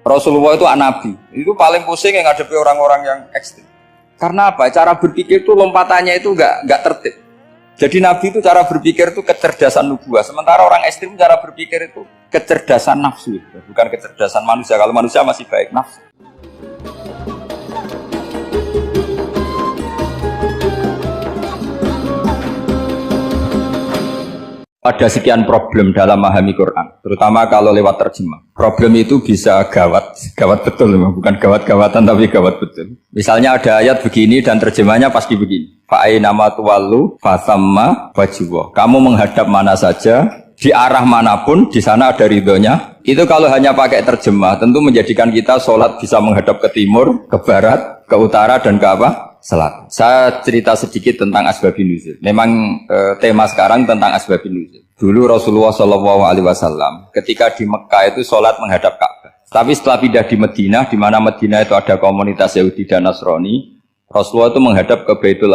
Rasulullah itu nabi. Itu paling pusing yang ngadepi orang-orang yang ekstrim. Karena apa? Cara berpikir itu lompatannya itu enggak tertib. Jadi nabi itu cara berpikir itu kecerdasan nubuah. Sementara orang ekstrim cara berpikir itu kecerdasan nafsu, bukan kecerdasan manusia. Kalau manusia masih baik nafsu. Ada sekian problem dalam memahami Quran, terutama kalau lewat terjemah. Problem itu bisa gawat betul, bukan gawat-gawatan tapi gawat betul. Misalnya ada ayat begini dan terjemahnya pasti begini. Fa'ainama tuwallu fasamma wajhullah. Kamu menghadap mana saja, di arah manapun, di sana ada ridhonya. Itu kalau hanya pakai terjemah, tentu menjadikan kita sholat bisa menghadap ke timur, ke barat, ke utara, dan ke apa? Selatan. Saya cerita sedikit tentang asbabun nuzul. Memang tema sekarang tentang asbabun nuzul. Dulu Rasulullah SAW ketika di Mekah itu sholat menghadap Ka'bah. Tapi setelah pindah di Madinah, di mana Madinah itu ada komunitas Yahudi dan Nasrani, Rasulullah itu menghadap ke Baitul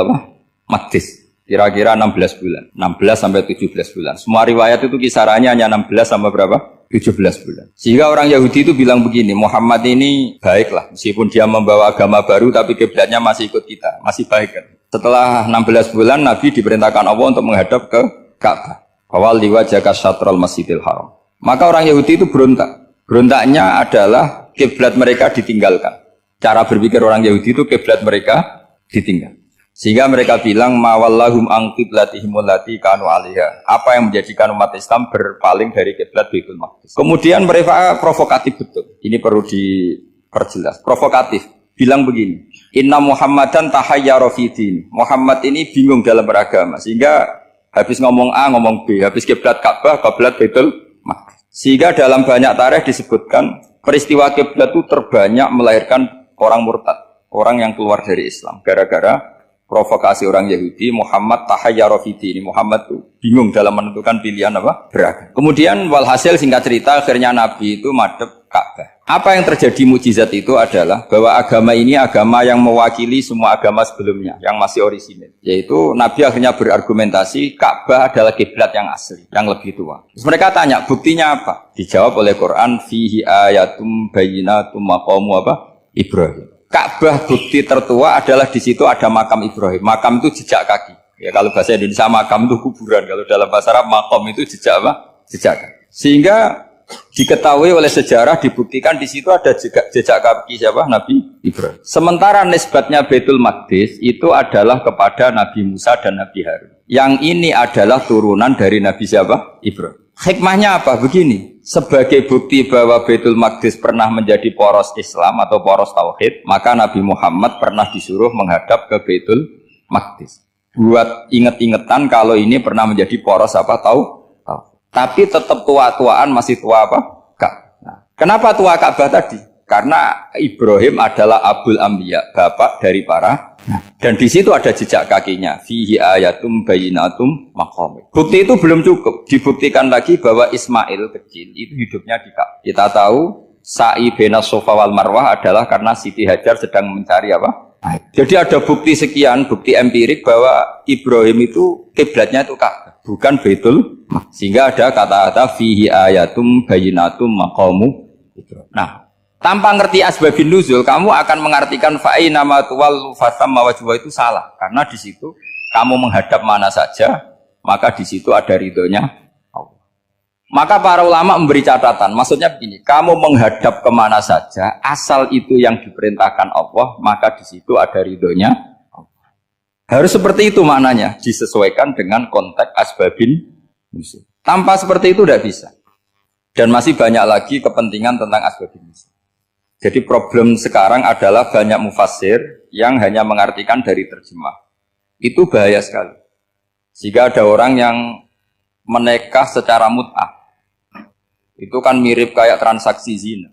Maqdis. Kira-kira 16 bulan, 16 sampai 17 bulan. Semua riwayat itu kisarannya hanya 16 sampai berapa? 17 bulan. Sehingga orang Yahudi itu bilang begini, Muhammad ini baiklah, meskipun dia membawa agama baru, tapi kiblatnya masih ikut kita, masih baik kan. Setelah 16 bulan, Nabi diperintahkan Allah untuk menghadap ke Ka'bah. Fawal liwajhaka syatrul masjidil haram. Maka orang Yahudi itu berontak. Berontaknya adalah kiblat mereka ditinggalkan. Cara berpikir orang Yahudi itu kiblat mereka ditinggal. Sehingga mereka bilang mawallahum an qiblatihim allati kanu 'alaiha. Apa yang menjadikan umat Islam berpaling dari kiblat Baitul Maqdis. Kemudian mereka provokatif betul. Ini perlu diperjelas. Provokatif. Bilang begini, "Inna Muhammadan tahayyara fi din." Muhammad ini bingung dalam beragama. Sehingga habis ngomong A ngomong B, habis kiblat Ka'bah, kiblat Baitul Maqdis. Sehingga dalam banyak tarikh disebutkan peristiwa kiblat itu terbanyak melahirkan orang murtad, orang yang keluar dari Islam gara-gara provokasi orang Yahudi. Muhammad tahayyara fi din. Muhammad itu bingung dalam menentukan pilihan apa? Beragama. Kemudian walhasil singkat cerita akhirnya Nabi itu madhep Ka'bah. Apa yang terjadi mukjizat itu adalah bahwa agama ini agama yang mewakili semua agama sebelumnya yang masih orisinil. Yaitu Nabi akhirnya berargumentasi Ka'bah adalah kiblat yang asli, yang lebih tua. Terus mereka tanya, buktinya apa? Dijawab oleh Quran, fihi ayatum bayyinatum maqamu apa? Ibrahim. Ka'bah bukti tertua adalah di situ ada makam Ibrahim. Makam itu jejak kaki. Ya kalau bahasa Indonesia makam itu kuburan. Kalau dalam bahasa Arab makam itu jejak apa? Jejak kaki. Sehingga diketahui oleh sejarah dibuktikan di situ ada jejak kaki siapa? Nabi Ibrahim. Sementara nisbatnya Baitul Maqdis itu adalah kepada Nabi Musa dan Nabi Harun. Yang ini adalah turunan dari Nabi siapa? Ibrahim. Hikmahnya apa? Begini, sebagai bukti bahwa Baitul Maqdis pernah menjadi poros Islam atau poros Tauhid, maka Nabi Muhammad pernah disuruh menghadap ke Baitul Maqdis. Buat inget-ingetan kalau ini pernah menjadi poros apa? Tahu? Tapi tetap tua-tuaan masih tua apa? Nah, kenapa tua Ka'bah tadi? Karena Ibrahim adalah Abul Anbiya, bapak dari para. Dan di situ ada jejak kakinya. Fihi ayatum bayyinatum maqam. Bukti itu belum cukup. Dibuktikan lagi bahwa Ismail kecil itu hidupnya di Ka'bah. Kita tahu sa'i baina Safa wal Marwah adalah karena Siti Hajar sedang mencari apa? Jadi ada bukti sekian, bukti empirik bahwa Ibrahim itu kiblatnya itu Ka'bah, bukan Baitul. Sehingga ada kata-kata fihi ayatum bayyinatum maqamu Ibrahim. Nah, tanpa ngerti asbabun nuzul, kamu akan mengartikan fa'ainama tuwallu fasamma wajhullah itu salah. Karena di situ kamu menghadap mana saja, maka di situ ada ridhonya Allah. Maka para ulama memberi catatan, maksudnya begini, kamu menghadap kemana saja, asal itu yang diperintahkan Allah, maka di situ ada ridhonya Allah. Harus seperti itu maknanya, disesuaikan dengan konteks asbabun nuzul. Tanpa seperti itu tidak bisa. Dan masih banyak lagi kepentingan tentang asbabun nuzul. Jadi problem sekarang adalah banyak mufassir yang hanya mengartikan dari terjemah. Itu bahaya sekali. Jika ada orang yang menikah secara mut'ah, itu kan mirip kayak transaksi zina.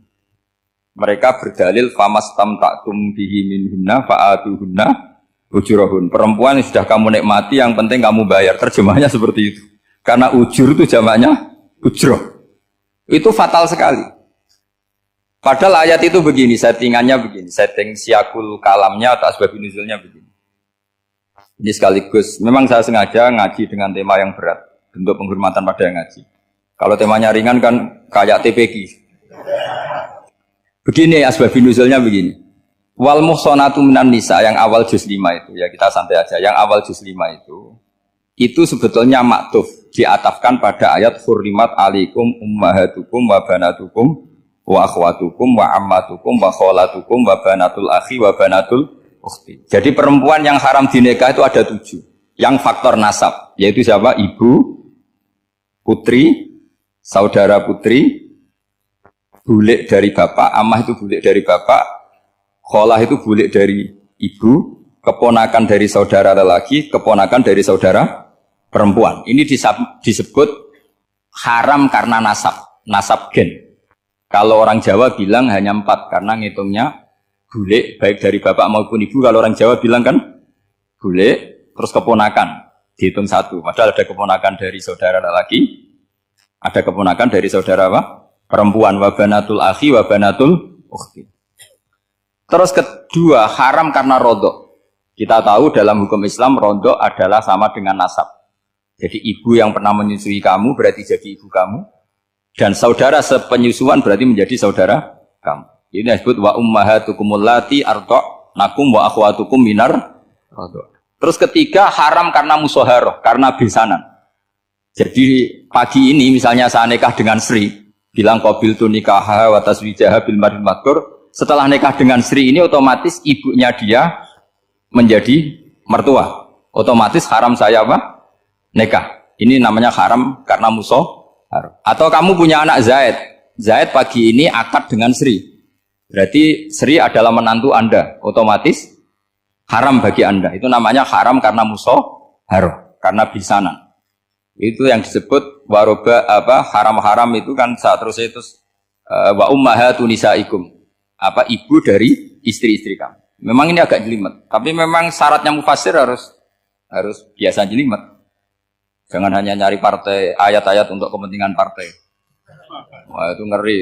Mereka berdalil famastamta'tum bihi minhunna fa'atuhunna ujurahun. Perempuan yang sudah kamu nikmati, yang penting kamu bayar. Terjemahnya seperti itu. Karena ujur itu jamaknya ujroh. Itu fatal sekali. Padahal ayat itu begini, settingannya begini, setting siakul kalamnya atau asbabun nuzulnya begini. Ini sekaligus, memang saya sengaja ngaji dengan tema yang berat, bentuk penghormatan pada yang ngaji. Kalau temanya ringan kan kayak TPQ. Begini asbabun nuzulnya begini. Wal muhsanatu minan nisa yang awal juz 5 itu ya kita santai aja. Yang awal juz 5 itu sebetulnya maktuf diatafkan pada ayat hurrimat alaikum ummahatukum wa banatukum wa akhwatukum wa ammatukum wa kholatukum wa banatul akhi wa banatul ukhti. Jadi perempuan yang haram dinikah itu ada 7. Yang faktor nasab yaitu siapa? Ibu, putri, saudara putri, bulik dari bapak, amah itu bulik dari bapak, kholah itu bulik dari ibu, keponakan dari saudara lelaki, keponakan dari saudara perempuan. Ini disebut haram karena nasab gen. Kalau orang Jawa bilang hanya 4 karena ngitungnya bulik baik dari bapak maupun ibu. Kalau orang Jawa bilang kan bulik terus keponakan dihitung 1. Padahal ada keponakan dari saudara lelaki, ada keponakan dari saudara apa? Perempuan. Wa banatul akhi wa banatul ukhti. Terus kedua, haram karena rodok. Kita tahu dalam hukum Islam rodok adalah sama dengan nasab. Jadi ibu yang pernah menyusui kamu berarti jadi ibu kamu. Dan saudara sepenyusuan berarti menjadi saudara kamu. Ini disebut wa ummahatukum allati arda'nakum wa akhwatukum minar rodok. Terus ketiga, haram karena musoharoh, karena besanan. Jadi pagi ini misalnya saya nikah dengan Sri, bilang qabiltu nikaha wa taswijaha bil mar'il madkur. Setelah nikah dengan Sri ini otomatis ibunya dia menjadi mertua. Otomatis haram saya apa? Nikah. Ini namanya haram karena musoharoh. Atau kamu punya anak Zaid. Zaid pagi ini akad dengan Sri. Berarti Sri adalah menantu Anda. Otomatis haram bagi Anda. Itu namanya haram karena musoharoh, karena bisanan. Itu yang disebut waroba apa haram-haram itu kan saat terus itu wa ummahatun nisaikum. Apa ibu dari istri-istri kamu. Memang ini agak jelimet, tapi memang syaratnya mufassir harus biasa jelimet. Jangan hanya nyari partai ayat-ayat untuk kepentingan partai. Wah itu ngeri.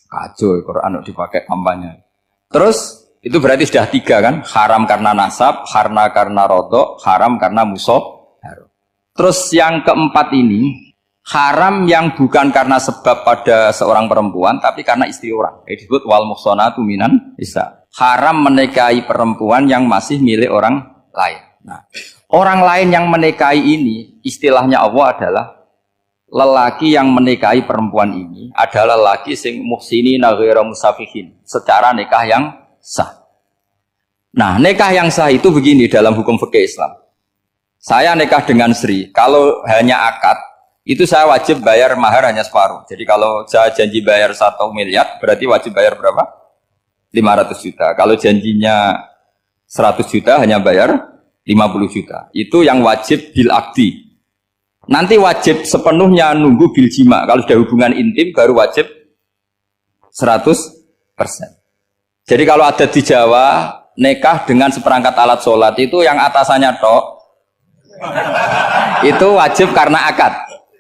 Kacau Quran dipakai kampanye. Terus itu berarti sudah 3 kan? Haram karena nasab, karena rodok, haram karena musoharoh. Terus yang keempat ini haram yang bukan karena sebab pada seorang perempuan tapi karena istri orang. Disebut wal muhsanatu minan nisa. Haram menikahi perempuan yang masih milik orang lain. Nah, orang lain yang menikahi ini istilahnya Allah adalah lelaki yang menikahi perempuan ini adalah lelaki sing muhsinina ghairu musafihin, secara nikah yang sah. Nah, nikah yang sah itu begini dalam hukum fikih Islam. Saya nikah dengan Sri, kalau hanya akad itu saya wajib bayar mahar hanya separuh. Jadi kalau saya janji bayar 1 miliar, berarti wajib bayar berapa? 500 juta. Kalau janjinya 100 juta, hanya bayar 50 juta. Itu yang wajib bil akdi. Nanti wajib sepenuhnya nunggu bil jima. Kalau sudah hubungan intim, baru wajib 100%. Jadi kalau ada di Jawa, nikah dengan seperangkat alat sholat, itu yang atasannya tok, itu wajib karena akad.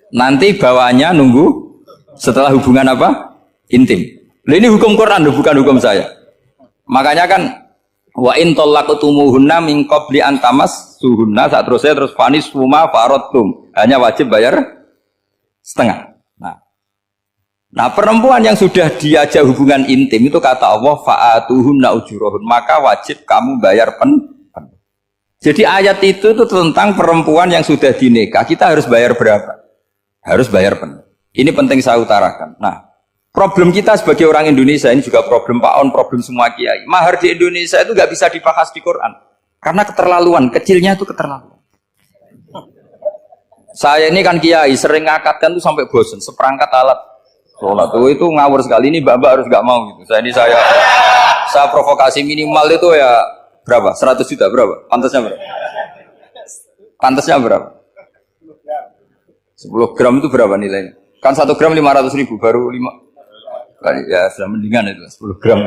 Nanti bawahnya nunggu setelah hubungan apa? Intim. Nah, ini hukum Quran, bukan hukum saya. Makanya kan wa in talaqtumuhunna min qabli an tamassuhunna, saat terus fanis huma faradtum. Hanya wajib bayar setengah. Nah, perempuan yang sudah diajak hubungan intim itu kata Allah fa'atuhunna ujurahun, maka wajib kamu bayar Jadi ayat itu tentang perempuan yang sudah dinikah, kita harus bayar berapa? Harus bayar penuh. Ini penting saya utarakan. Nah, problem kita sebagai orang Indonesia, ini juga problem Pak On, problem semua kiai. Mahar di Indonesia itu nggak bisa dibahas di Quran. Karena keterlaluan, kecilnya itu keterlaluan. Saya ini kan kiai, sering ngakatkan tuh sampai bosan, seperangkat alat sholat. Itu ngawur sekali, ini mbak-mbak harus nggak mau gitu. Saya provokasi minimal itu ya berapa? 100 juta berapa? Pantasnya berapa? Pantasnya berapa? 10 gram itu berapa nilainya? Kan 1 gram 500.000, baru 5. Ya sudah mendingan itu 10 gram.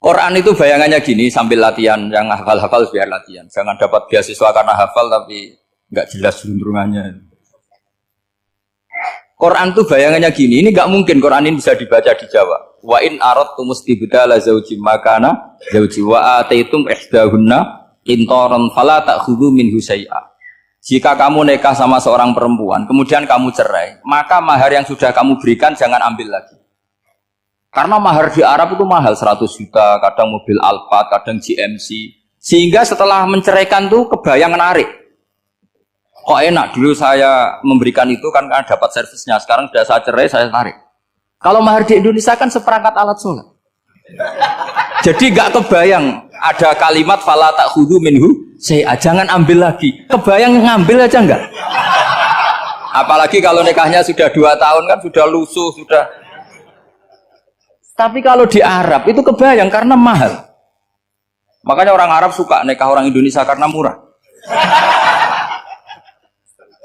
Quran itu bayangannya gini, sambil latihan, yang hafal-hafal biar latihan. Jangan dapat beasiswa karena hafal tapi nggak jelas juntrungannya. Quran itu bayangannya gini, ini nggak mungkin Quran ini bisa dibaca di Jawa. Wa in aradtum istibdala zaujim makana zauji wa ataitum ihdahunna qintaran fala ta'khudhu minhu syai'a. Jika kamu nikah sama seorang perempuan, kemudian kamu cerai, maka mahar yang sudah kamu berikan jangan ambil lagi. Karena mahar di Arab itu mahal 100 juta, kadang mobil Alphard, kadang GMC. Sehingga setelah menceraikan tuh kebayang menarik. Kok enak dulu saya memberikan itu kan dapat servisnya. Sekarang sudah saya cerai, saya tarik. Kalau mahar di Indonesia kan seperangkat alat sholat. Jadi gak kebayang ada kalimat fala ta'khudhu minhu jangan ambil lagi. Kebayang ngambil aja enggak? Apalagi kalau nikahnya sudah 2 tahun kan sudah lusuh, sudah. Tapi kalau di Arab itu kebayang karena mahal. Makanya orang Arab suka nikah orang Indonesia karena murah.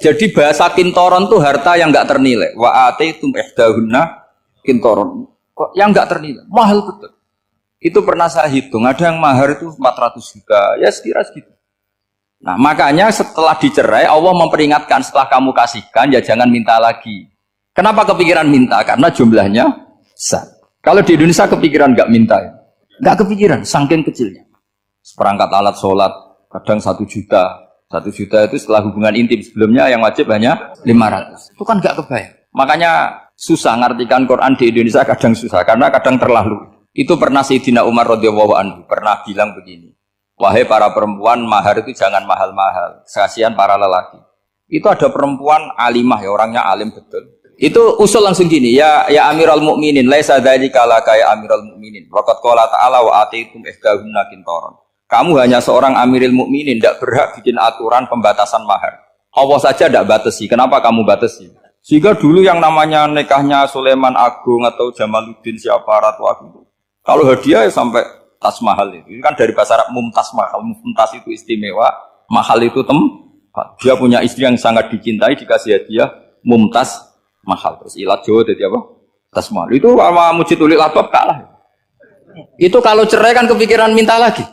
Jadi bahasa kintoron itu harta yang enggak ternilai. Wa ataitum ihdahunna kintoron. Kok yang enggak ternilai? Mahal betul. Itu pernah saya hitung, ada yang mahar itu 400 juta. Ya sekira segitu. Nah, makanya setelah dicerai Allah memperingatkan setelah kamu kasihkan ya jangan minta lagi. Kenapa kepikiran minta? Karena jumlahnya besar. Kalau di Indonesia kepikiran nggak minta ya? Nggak kepikiran, saking kecilnya. Seperangkat alat sholat, kadang 1 juta. 1 juta itu setelah hubungan intim. Sebelumnya yang wajib hanya 500. Itu kan nggak kebayang. Makanya susah ngartikan Quran di Indonesia, kadang susah. Karena kadang terlalu. Itu pernah Sayyidina Umar radhiyallahu anhu pernah bilang begini. Wahai para perempuan, mahar itu jangan mahal-mahal. Kasihan para lelaki. Itu ada perempuan alimah ya, orangnya alim betul. Itu usul langsung gini, ya Amirul Mukminin, laisa dzalika laka ya Amirul Mukminin. Waqad qala ta'ala wa atitum ihdahunna qintaran. Kamu hanya seorang Amirul Mukminin, tidak berhak bikin aturan pembatasan mahar. Allah saja tidak batasi. Kenapa kamu batasi? Sehingga dulu yang namanya nikahnya Sulaiman Agung atau Jamaluddin siapa Ratu Agung. Kalau hadiah ya sampai tas mahal itu. Ini kan dari bahasa Arab mumtaz mahal. Mumtaz itu istimewa, mahal itu dia punya istri yang sangat dicintai, dikasih hadiah mumtaz mahal. Terus ilat Jawa jadi apa? Tas mahal. Itu sama Mujid Ulil Albab kalah. Itu kalau cerai kan kepikiran minta lagi.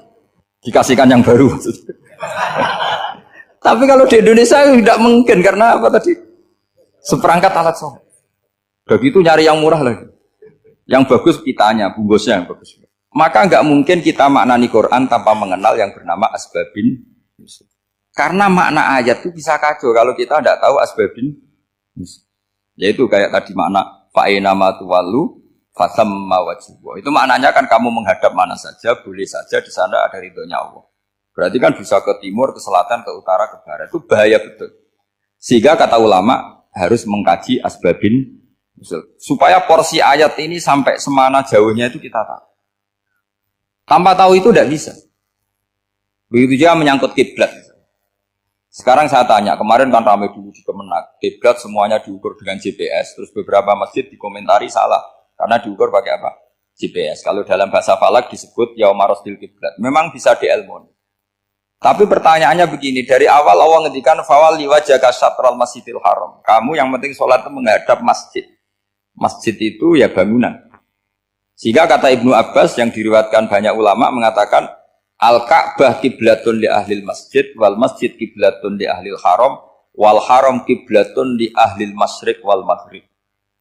Dikasihkan yang baru. Tapi kalau di Indonesia tidak mungkin karena apa tadi? Seperangkat alat sholat. Begitu nyari yang murah lagi. Yang bagus kitanya, bungkusnya yang bagus. Maka nggak mungkin kita maknani Quran tanpa mengenal yang bernama asbabin. Karena makna ayat itu bisa kacau kalau kita tidak tahu asbabin. Yaitu kayak tadi makna fa'ina ma tuwallu fasamma wajhu. Itu maknanya kan kamu menghadap mana saja, boleh saja di sana ada ridhonya Allah. Berarti kan bisa ke timur, ke selatan, ke utara, ke barat. Itu bahaya betul. Sehingga kata ulama harus mengkaji asbabin supaya porsi ayat ini sampai semana jauhnya itu kita tahu. Tanpa tahu itu tidak bisa. Begitu juga menyangkut kiblat. Sekarang saya tanya, kemarin kan ramai dulu di Kemenak, kiblat semuanya diukur dengan GPS, terus beberapa masjid dikomentari salah, karena diukur pakai apa? GPS. Kalau dalam bahasa falak disebut yauma rasdil kiblat. Memang bisa diilmoni. Tapi pertanyaannya begini, dari awal Allah ngendikan fawalli wajhaka syatral masjidil haram. Kamu yang penting sholat itu menghadap masjid. Masjid itu ya bangunan. Sehingga kata Ibnu Abbas yang diriwayatkan banyak ulama mengatakan Al-Ka'bah kiblatun li ahlil masjid wal masjid kiblatun li ahlil haram wal haram kiblatun li ahlil masyriq wal maghrib.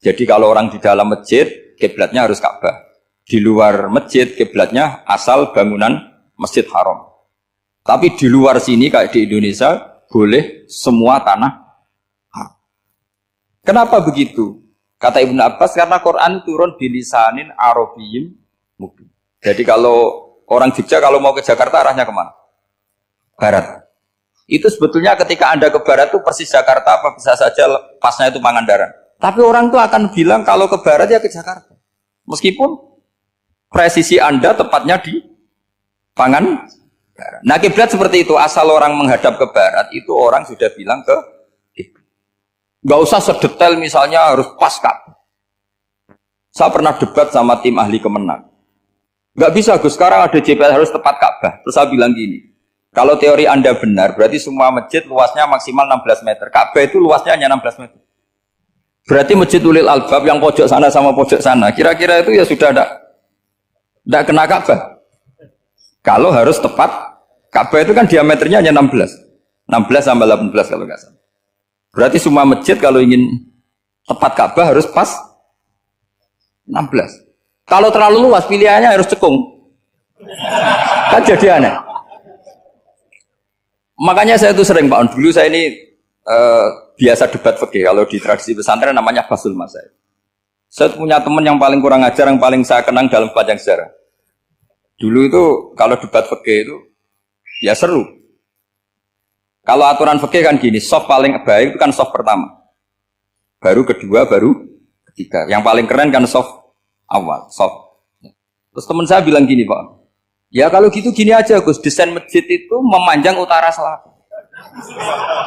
Jadi kalau orang di dalam masjid kiblatnya harus Ka'bah. Di luar masjid kiblatnya asal bangunan Masjid Haram. Tapi di luar sini kayak di Indonesia boleh semua tanah. Kenapa begitu? Kata Ibnu Abbas karena Quran turun bilisanin Arabiyyin mubin. Jadi kalau orang Jogja kalau mau ke Jakarta arahnya kemana? Barat. Itu sebetulnya ketika Anda ke barat itu persis Jakarta apa bisa saja pasnya itu Pangandaran. Tapi orang itu akan bilang kalau ke barat ya ke Jakarta. Meskipun presisi Anda tepatnya di Pangandaran. Nah kiblat seperti itu, asal orang menghadap ke barat itu orang sudah bilang ke kiblat. Gak usah sedetail misalnya harus pas Ka'bah. Saya pernah debat sama tim ahli Kemenang. Gak bisa Gus, sekarang ada GPS harus tepat Ka'bah. Terus saya bilang gini, kalau teori Anda benar, berarti semua masjid luasnya maksimal 16 meter. Ka'bah itu luasnya hanya 16 meter. Berarti Masjid Ulil Albab yang pojok sana sama pojok sana, kira-kira itu ya sudah tidak kena Ka'bah. Kalau harus tepat, Ka'bah itu kan diameternya hanya 16. 16 sampai 18 kalau nggak salah. Berarti semua masjid kalau ingin tepat Ka'bah harus pas 16. Kalau terlalu luas pilihannya harus cekung. Kan jadi aneh. Makanya saya itu sering Pak, dulu saya ini biasa debat fikih. Kalau di tradisi pesantren namanya basul masail. Saya punya teman yang paling kurang ajar, yang paling saya kenang dalam panjang sejarah. Dulu itu kalau debat fikih itu ya seru. Kalau aturan fikih kan gini, soft paling baik itu kan soft pertama. Baru kedua, baru ketiga. Yang paling keren kan soft awal, soft. Terus teman saya bilang gini, Pak. Ya kalau gitu gini aja Gus, desain masjid itu memanjang utara selatan.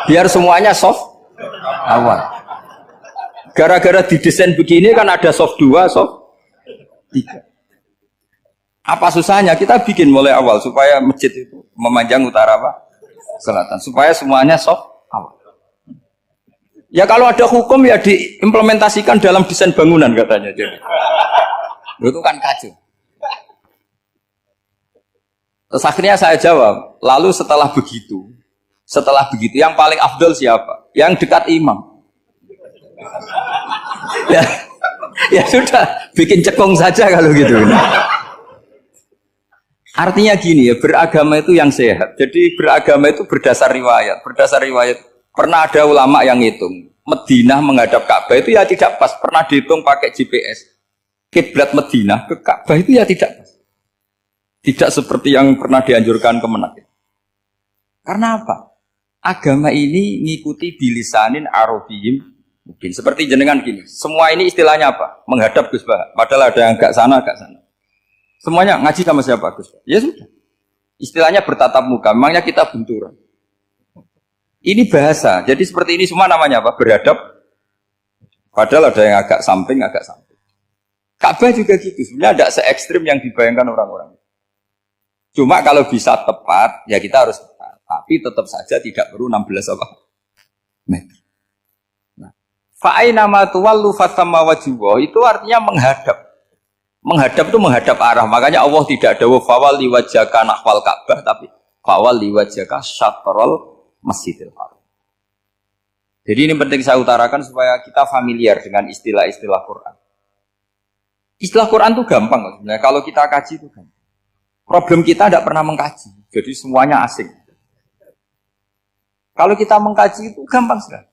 Biar semuanya soft awal. Gara-gara didesain begini kan ada soft 2, soft 3. Apa susahnya? Kita bikin mulai awal supaya masjid itu memanjang utara apa? Selatan. Supaya semuanya soft awal. Ya kalau ada hukum ya diimplementasikan dalam desain bangunan katanya. Jadi. Itu kan kacau. Terus akhirnya saya jawab, lalu setelah begitu yang paling afdol siapa? Yang dekat imam. Ya sudah, bikin cekung saja kalau gitu. Artinya gini ya, beragama itu yang sehat. Jadi beragama itu berdasar riwayat. Berdasar riwayat, pernah ada ulama yang hitung, Madinah menghadap Ka'bah itu ya tidak pas. Pernah dihitung pakai GPS. Kiblat Madinah ke Ka'bah itu ya tidak pas. Tidak seperti yang pernah dianjurkan Kemenak. Karena apa? Agama ini ngikuti bilisanin arabiyim mungkin. Seperti jenengan gini. Semua ini istilahnya apa? Menghadap Gus Bah. Padahal ada yang agak sana, agak sana. Semuanya ngaji sama siapa Gus Bah? Ya sudah. Istilahnya bertatap muka. Memangnya kita benturan. Ini bahasa. Jadi seperti ini semua namanya apa? Berhadap. Padahal ada yang agak samping, agak samping. Ka'bah juga gitu. Sebenarnya tidak se-ekstrim yang dibayangkan orang-orang. Cuma kalau bisa tepat, ya kita harus tepat. Tapi tetap saja tidak perlu 16 apa? Meter. Nah, fa'aina ma tuwallu fatamma wajhuhu itu artinya menghadap. Menghadap itu menghadap arah. Makanya Allah tidak dawuh fawalli wajhaka nahwal Ka'bah, tapi fawalli wajhaka syatrul Masjidil Haram. Jadi ini penting saya utarakan supaya kita familiar dengan istilah-istilah Quran. Istilah Quran itu gampang sebenarnya. Kalau kita kaji itu gampang. Problem kita tidak pernah mengkaji, jadi semuanya asing. Kalau kita mengkaji itu gampang sekali.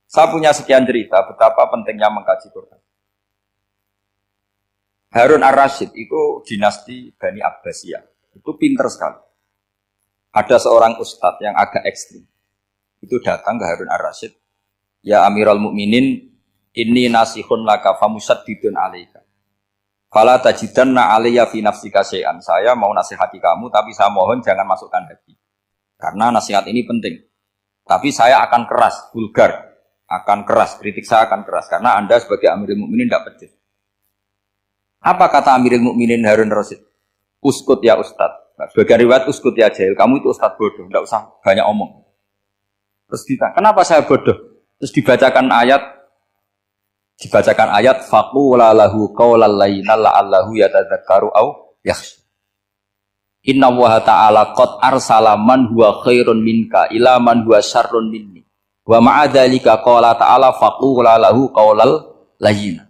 Saya punya sekian cerita betapa pentingnya mengkaji Quran. Harun ar-Rasyid itu dinasti Bani Abbasiyah. Itu pinter sekali. Ada seorang ustadz yang agak ekstrim. Itu datang ke Harun ar-Rasyid. Ya Amirul Mukminin, inni nasihun laka famusaddidun alaika. Fala tajidanna alayya fi nafsika syai'an. Saya mau nasihati kamu, tapi saya mohon jangan masukkan hati. Karena nasihat ini penting. Tapi saya akan keras, vulgar. Akan keras, kritik saya akan keras. Karena Anda sebagai Amirul Mukminin tidak pedes. Apa kata Amirul Mukminin Harun Rasyid? Uskut ya Ustadz. Sebagai riwayat uskut ya jahil. Kamu itu Ustadz bodoh, tidak usah banyak omong. Terus ditanya, kenapa saya bodoh? Terus dibacakan ayat faqula lahu qaulal layyina la'allahu yatadzakkaru aw yakhsha. Inna Allaha ta'ala qad arsala man huwa khairun minka ila man huwa syarrun minni. Wa ma'a dzalika qala ta'ala faqula lahu qaulal layyina.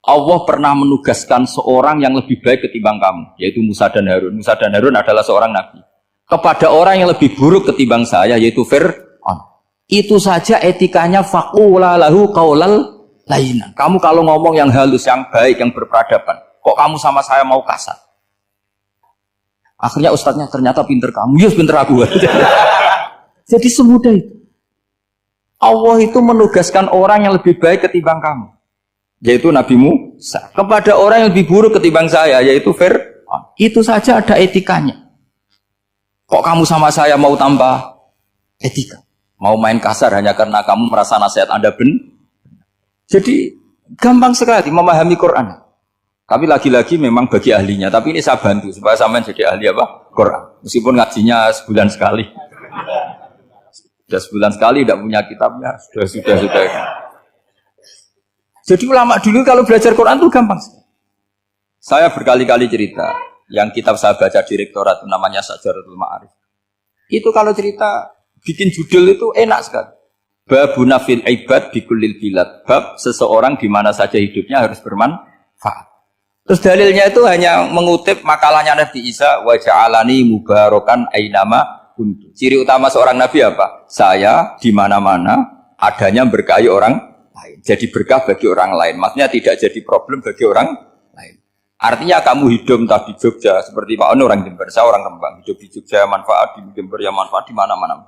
Allah pernah menugaskan seorang yang lebih baik ketimbang kamu, yaitu Musa dan Harun. Musa dan Harun adalah seorang nabi. Kepada orang yang lebih buruk ketimbang saya, yaitu Fir'aun. Itu saja etikanya faqula lahu qaulal lainnya. Kamu kalau ngomong yang halus, yang baik, yang berperadaban, kok kamu sama saya mau kasar? Akhirnya ustadznya ternyata pinter kamu, ya pinter aku. Jadi semudah itu. Allah itu menugaskan orang yang lebih baik ketimbang kamu, yaitu Nabi Musa. Kepada orang yang lebih buruk ketimbang saya, yaitu Fir'aun. Itu saja ada etikanya. Kok kamu sama saya mau tambah etika? Mau main kasar hanya karena kamu merasa nasihat Anda benar? Jadi gampang sekali memahami Quran. Tapi lagi-lagi memang bagi ahlinya. Tapi ini saya bantu supaya sampean jadi ahli apa? Quran. Meskipun ngajinya sebulan sekali. Sudah sebulan sekali tidak punya kitabnya. Sudah. Jadi ulama dulu kalau belajar Quran itu gampang sekali. Saya berkali-kali cerita. Yang kitab saya baca di rektorat namanya Syajaratul Ma'arif. Itu kalau cerita bikin judul itu enak sekali. Babuna fil ibad bikulil bilad. Bab seseorang di mana saja hidupnya harus bermanfaat. Terus dalilnya itu hanya mengutip makalahnya Nabi Isa wa ja'alani mubarakan ainama kuntu. Ciri utama seorang nabi apa? Saya di mana-mana adanya berkahi orang lain. Jadi berkah bagi orang lain. Maksudnya tidak jadi problem bagi orang lain. Artinya kamu hidup entah di Jogja seperti Pak Ono orang Jember, saya orang Rembang. Hidup di Jogja manfaat, di Jember ya manfaat, di mana-mana.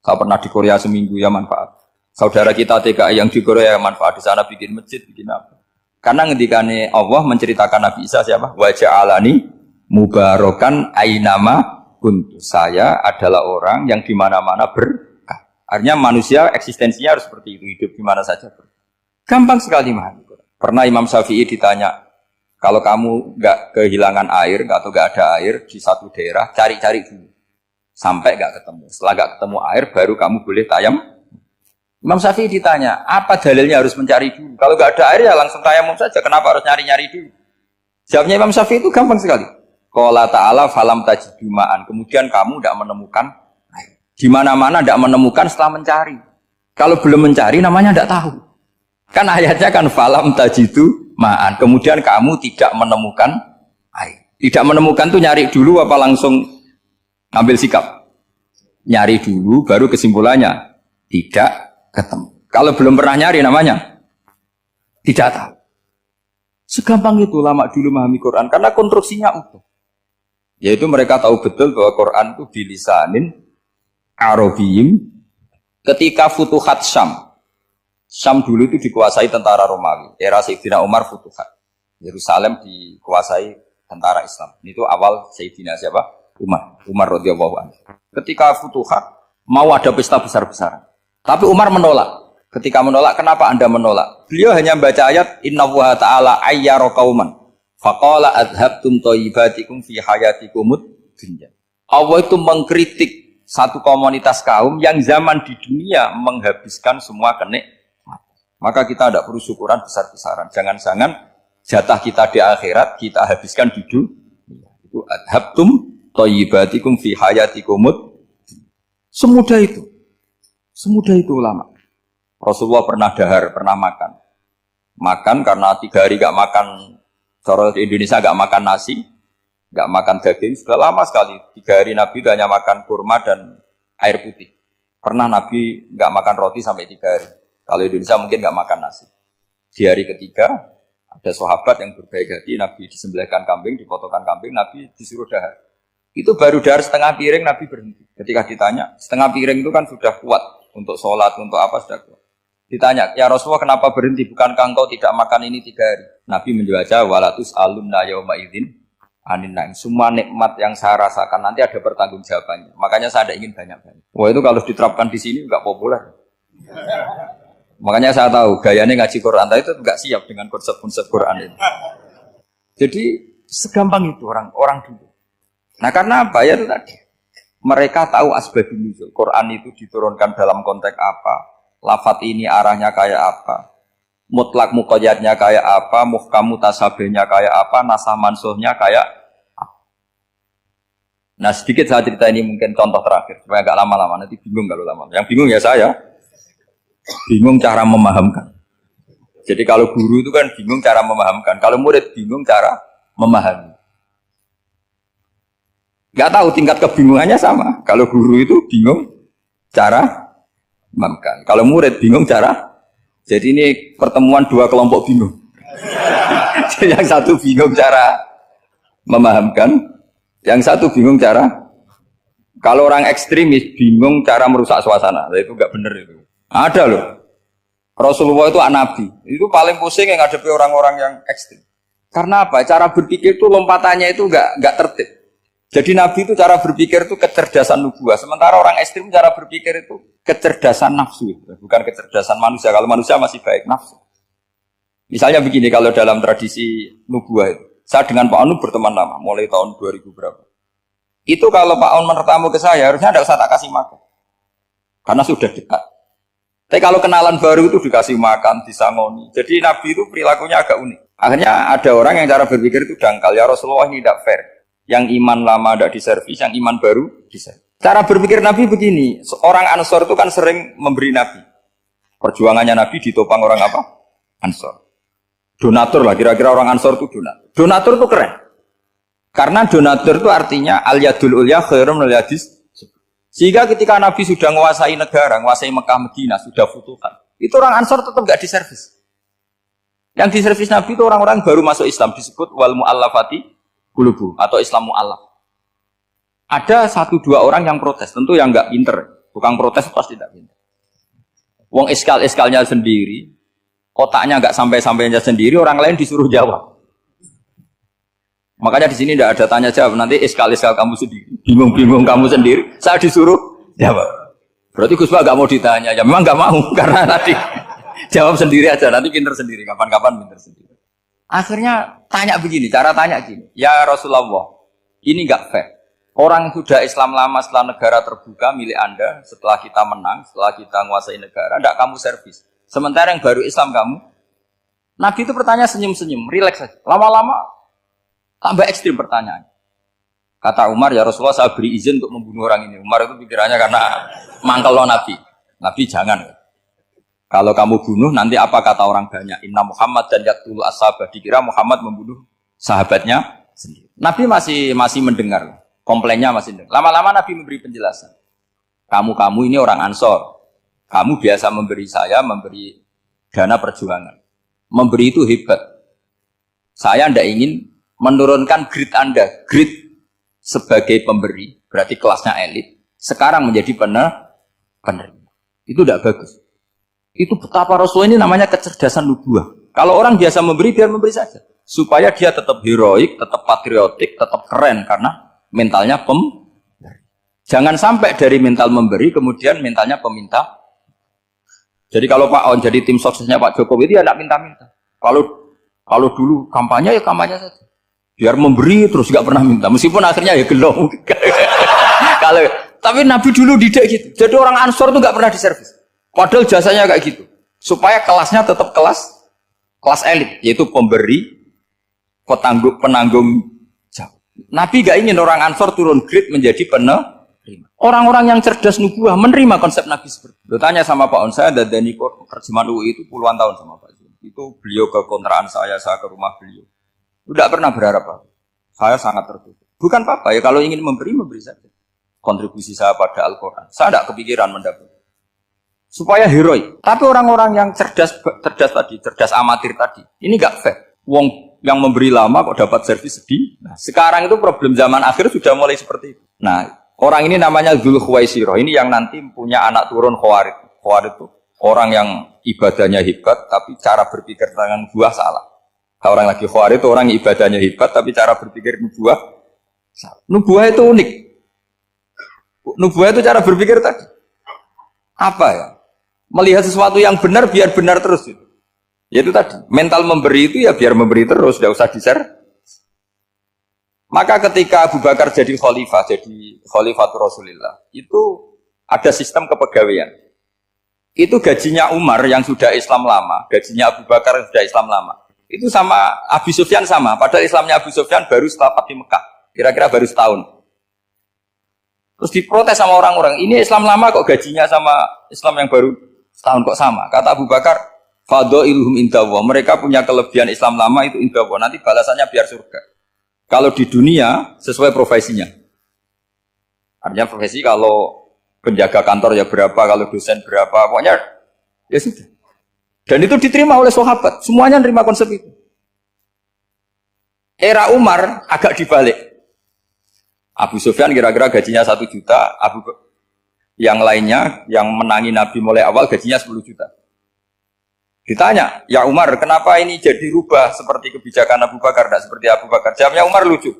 Saya pernah di Korea seminggu ya manfaat. Saudara kita TKI yang di Korea ya manfaat, di sana bikin masjid, bikin apa. Karena ngendikane Allah menceritakan Nabi Isa siapa? Wa ja'alani mubarakan ainama kuntu. Saya adalah orang yang di mana-mana berkah. Artinya manusia eksistensinya harus seperti itu, hidup di mana saja. Gampang sekali memahami Quran. Pernah Imam Syafi'i ditanya, kalau kamu nggak kehilangan air atau nggak ada air di satu daerah, cari-cari dulu sampai nggak ketemu. Setelah nggak ketemu air, baru kamu boleh tayam. Imam Syafi'i ditanya, apa dalilnya harus mencari dulu? Kalau nggak ada air ya langsung tayamum saja. Kenapa harus nyari-nyari dulu? Jawabnya Imam Syafi'i itu gampang sekali. Qala ta'ala falam tajidu ma'an. Kemudian kamu tidak menemukan air. Di mana-mana tidak menemukan setelah mencari. Kalau belum mencari namanya tidak tahu. Kan ayatnya kan falam tajidu ma'an. Kemudian kamu tidak menemukan air. Tidak menemukan tuh nyari dulu apa langsung ambil sikap? Nyari dulu baru kesimpulannya tidak ketemu. Kalau belum pernah nyari namanya tidak tahu. Segampang itu ulama dulu memahami Quran karena konstruksinya utuh. Yaitu mereka tahu betul bahwa Quran itu bilisanin Arabiyim. Ketika Futuhat Syam dulu itu dikuasai tentara Romawi. Era Sayyidina Umar Futuhat. Yerusalem dikuasai tentara Islam. Itu awal Sayyidina siapa? Umar radhiyallahu anhu. Ketika Futuhat mau ada pesta besar-besaran. Tapi Umar menolak. Ketika menolak, kenapa Anda menolak? Beliau hanya membaca ayat Innallaha ta'ala ayyara qauman faqala adhabtum thayyibatikum fi hayatikumud dunya. Allah itu mengkritik satu komunitas kaum yang zaman di dunia menghabiskan semua kenikmatan. Maka kita tidak perlu syukuran besar-besaran. Jangan-jangan jatah kita di akhirat kita habiskan di dunia. Itu adhabtum thayyibatikum fi hayatikumud. Semudah itu. Semudah itu ulama. Rasulullah pernah dahar, pernah makan. Makan karena 3 hari gak makan, cara di Indonesia gak makan nasi, gak makan daging, sudah lama sekali. 3 hari Nabi itu hanya makan kurma dan air putih. Pernah Nabi gak makan roti sampai 3 hari. Kalau Indonesia mungkin gak makan nasi. Di hari ketiga, ada sahabat yang berbaik hati, Nabi disembelihkan kambing, dipotongkan kambing, Nabi disuruh dahar. Itu baru dahar setengah piring, Nabi berhenti. Ketika ditanya, setengah piring itu kan sudah kuat. Untuk sholat, untuk apa sudah kuat. Ditanya, ya Rasulullah kenapa berhenti? Bukankah engkau tidak makan ini 3 hari? Nabi menjawab, walatus alumna yauma idzin anin naim. Semua nikmat yang saya rasakan nanti ada pertanggungjawabannya. Makanya saya tidak ingin banyak-banyak. Wah itu kalau diterapkan di sini enggak populer. Makanya saya tahu gayanya ngaji Quran itu enggak siap dengan konsep-konsep Quran itu. Jadi segampang itu orang dulu. Nah karena apa ya itu tadi? Mereka tahu asbabun nuzul. Quran itu diturunkan dalam konteks apa? Lafat ini arahnya kayak apa? Mutlak muqayyadnya kayak apa? Muhkam mutasabihnya kayak apa? Nasah mansuhnya kayak apa? Nah sedikit saya cerita ini mungkin contoh terakhir supaya agak lama-lama, nanti bingung kalau lama. Yang bingung ya saya. Bingung cara memahamkan. Jadi kalau guru itu kan bingung cara memahamkan. Kalau murid bingung cara memahami. Gak tahu tingkat kebingungannya sama. Kalau guru itu bingung cara memahamkan. Kalau murid bingung cara. Jadi ini pertemuan 2 kelompok bingung. Yang satu bingung cara memahamkan, yang satu bingung cara. Kalau orang ekstremis bingung cara merusak suasana. Itu gak benar itu. Ada loh. Rasulullah itu nabi. Itu paling pusing yang ngadepi orang-orang yang ekstrim. Karena apa? Cara berpikir itu lompatannya itu gak tertib. Jadi Nabi itu cara berpikir itu kecerdasan nubuah. Sementara orang ekstrim cara berpikir itu kecerdasan nafsu. Bukan kecerdasan manusia. Kalau manusia masih baik nafsu. Misalnya begini, kalau dalam tradisi nubuah itu. Saya dengan Pak Anu berteman lama. Mulai tahun 2000 berapa. Itu kalau Pak Anu bertamu ke saya, harusnya tidak usah tak kasih makan. Karena sudah dekat. Tapi kalau kenalan baru itu dikasih makan, disangoni. Jadi Nabi itu perilakunya agak unik. Akhirnya ada orang yang cara berpikir itu dangkal. Ya Rasulullah ini tidak fair. Yang iman lama tidak diservis, yang iman baru diservis. Cara berpikir Nabi begini, orang Ansor itu kan sering memberi Nabi. Perjuangannya Nabi ditopang orang apa? Ansor. Donatur lah, kira-kira orang Ansor itu donatur. Donatur itu keren. Karena donatur itu artinya al-yadul ulya khairum al-yadis. Sehingga ketika Nabi sudah menguasai negara, menguasai Mekah Madinah, sudah futuhan. Itu orang Ansor tetap gak diservis. Yang diservis Nabi itu orang-orang baru masuk Islam, disebut wal mu'allafati qulubu atau Islam mu'allaf. Ada 1-2 orang yang protes, tentu yang gak pinter. Tukang protes pasti tidak pinter. Wong iskal-iskalnya sendiri, kotaknya gak sampai-sampainya sendiri, orang lain disuruh jawab. Makanya di sini tidak ada tanya jawab, nanti iskal-iskal kamu sendiri, bingung-bingung kamu sendiri, saya disuruh jawab. Berarti Gus Pak gak mau ditanya, ya memang gak mau, karena tadi jawab sendiri aja, nanti pinter sendiri, kapan-kapan pinter sendiri. Akhirnya tanya begini, cara tanya gini, ya Rasulullah, ini gak fair. Orang sudah Islam lama setelah negara terbuka milik Anda, setelah kita menang, setelah kita menguasai negara, tidak kamu servis. Sementara yang baru Islam kamu, Nabi itu bertanya senyum-senyum, rileks saja. Lama-lama tambah ekstrim pertanyaan. Kata Umar, ya Rasulullah saya beri izin untuk membunuh orang ini. Umar itu pikirannya karena mangkel lo Nabi. Nabi jangan. Kalau kamu bunuh, nanti apa kata orang banyak? Inna Muhammad dan yaktulu ashabah. Dikira Muhammad membunuh sahabatnya sendiri. Nabi masih mendengar. Komplainnya masih dengar. Lama-lama Nabi memberi penjelasan. Kamu ini orang Ansor. Kamu biasa memberi saya, memberi dana perjuangan. Memberi itu hebat. Saya tidak ingin menurunkan grade Anda. Grade sebagai pemberi, berarti kelasnya elit. Sekarang menjadi penerima. Itu tidak bagus. Itu betapa Rasul ini namanya kecerdasan nubuah. Kalau orang biasa memberi, biar memberi saja. Supaya dia tetap heroik, tetap patriotik, tetap keren. Karena mentalnya jangan sampai dari mental memberi kemudian mentalnya peminta. Jadi kalau Pak On jadi tim suksesnya Pak Jokowi itu ya tidak minta-minta. Kalau dulu kampanye ya kampanye saja. Biar memberi terus nggak pernah minta. Meskipun akhirnya ya gelong. Tapi Nabi dulu tidak gitu. Jadi orang Ansor itu nggak pernah diservis. Padahal jasanya kayak gitu. Supaya kelasnya tetap kelas elit, yaitu pemberi, penanggung. Nabi gak ingin orang Ansor turun grade menjadi penerima. Orang-orang yang cerdas nubuah menerima konsep Nabi seperti itu. Tanya sama Pak On, saya dadani terjemahan UI itu puluhan tahun sama Pak Zul. Itu beliau ke kontrakan saya ke rumah beliau. Tidak pernah berharap apa. Saya sangat tertutup. Bukan apa-apa ya, kalau ingin memberi saja. Kontribusi saya pada Al-Quran. Saya tidak kepikiran mendapat. Supaya heroik. Tapi orang-orang yang cerdas amatir tadi, ini gak fair. Wong yang memberi lama kok dapat servis sedih. Nah, sekarang itu problem zaman akhir sudah mulai seperti itu. Nah, orang ini namanya Dzul Khuwaisirah. Ini yang nanti punya anak turun Khawarij. Khawarij itu orang yang ibadahnya hebat tapi cara berpikir tentang nubuah salah. Kalau orang lagi Khawarij itu orang yang ibadahnya hebat tapi cara berpikir nubuah salah. Nubuah itu unik. Nubuah itu cara berpikir tadi. Apa ya? Melihat sesuatu yang benar biar benar terus itu. Yaitu tadi, mental memberi itu ya biar memberi terus, tidak usah di-share. Maka ketika Abu Bakar jadi khalifatul Rasulullah, itu ada sistem kepegawaian. Itu gajinya Umar yang sudah Islam lama, gajinya Abu Bakar yang sudah Islam lama. Itu sama Abu Sufyan sama, padahal Islamnya Abu Sufyan baru setelah Fathu Mekah, kira-kira baru setahun. Terus diprotes sama orang-orang, ini Islam lama kok gajinya sama Islam yang baru setahun kok sama. Kata Abu Bakar, Fadha'iluhum indallah. Mereka punya kelebihan Islam lama itu indallah. Nanti balasannya biar surga. Kalau di dunia sesuai profesinya. Artinya profesi kalau penjaga kantor ya berapa, kalau dosen berapa, pokoknya ya sudah. Dan itu diterima oleh sahabat. Semuanya menerima konsep itu. Era Umar agak dibalik. Abu Sufyan kira-kira gajinya 1 juta, yang lainnya yang menangi Nabi mulai awal gajinya 10 juta. Ditanya, ya Umar, kenapa ini jadi rubah seperti kebijakan Abu Bakar, tidak seperti Abu Bakar? Jawabnya Umar lucu.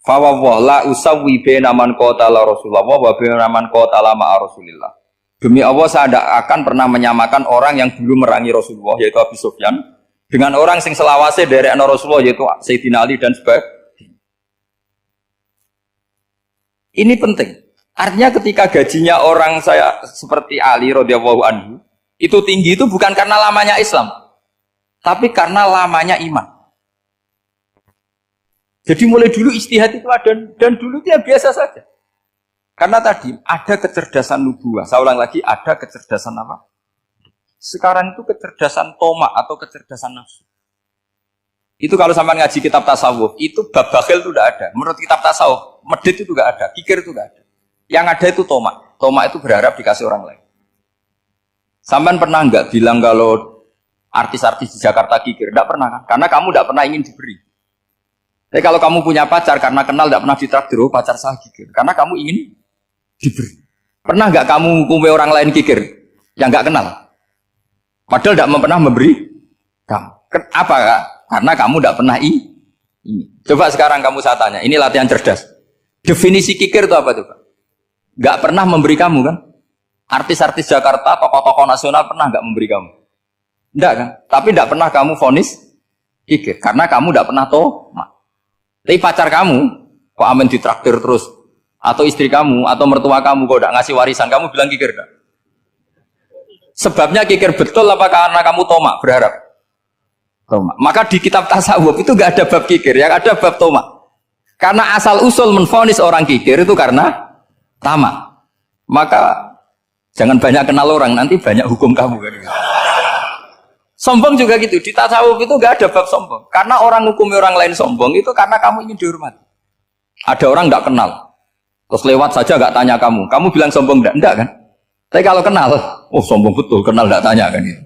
Fawwah la usawwi baina man qatala Rasulullah wa baina man qatala ma'a Rasulillah. Demi Allah saya tidak akan pernah menyamakan orang yang dulu merangi Rasulullah yaitu Abu Sufyan dengan orang sing selawase dari anak Rasulullah yaitu Sayyidina Ali dan sebagainya. Ini penting. Artinya ketika gajinya orang saya seperti Ali radhiyallahu anhu itu tinggi itu bukan karena lamanya Islam, tapi karena lamanya iman. Jadi mulai dulu ijtihad itu ada dan dulu dia biasa saja. Karena tadi ada kecerdasan nubuah. Saya ulang lagi, ada kecerdasan apa? Sekarang itu kecerdasan tomak atau kecerdasan nafsu. Itu kalau sampai ngaji kitab tasawuf, itu bab bakhil itu tidak ada. Menurut kitab tasawuf, medit itu tidak ada, kikir itu tidak ada. Yang ada itu tomak. Tomak itu berharap dikasih orang lain. Sampean pernah nggak bilang kalau artis-artis di Jakarta kikir? Tidak pernah kan? Karena kamu tidak pernah ingin diberi. Tapi kalau kamu punya pacar karena kenal tidak pernah ditraktir, oh pacar saya kikir. Karena kamu ingin diberi. Pernah nggak kamu hukumi orang lain kikir yang nggak kenal? Padahal tidak pernah memberi kamu. Apa kak? Karena kamu tidak pernah ini. Coba sekarang kamu saya tanya, ini latihan cerdas. Definisi kikir itu apa tuh Pak? Nggak pernah memberi kamu kan? Artis-artis Jakarta, tokoh-tokoh nasional pernah nggak memberi kamu? Enggak kan? Tapi enggak pernah kamu vonis kikir. Karena kamu enggak pernah tomak. Tapi pacar kamu, kok amin ditraktir terus? Atau istri kamu, atau mertua kamu, kok enggak ngasih warisan, kamu bilang kikir enggak? Sebabnya kikir betul apa karena kamu tomak, berharap? Tomak. Maka di kitab tasawuf itu enggak ada bab kikir, yang ada bab tomak. Karena asal usul menvonis orang kikir itu karena tamak. Maka jangan banyak kenal orang, nanti banyak hukum kamu kan. Sombong juga gitu, di tasawuf itu gak ada bab sombong. Karena orang hukumi orang lain sombong itu karena kamu ingin dihormati. Ada orang gak kenal, terus lewat saja gak tanya kamu bilang sombong enggak kan? Tapi kalau kenal, oh sombong betul, kenal gak tanya kan gitu.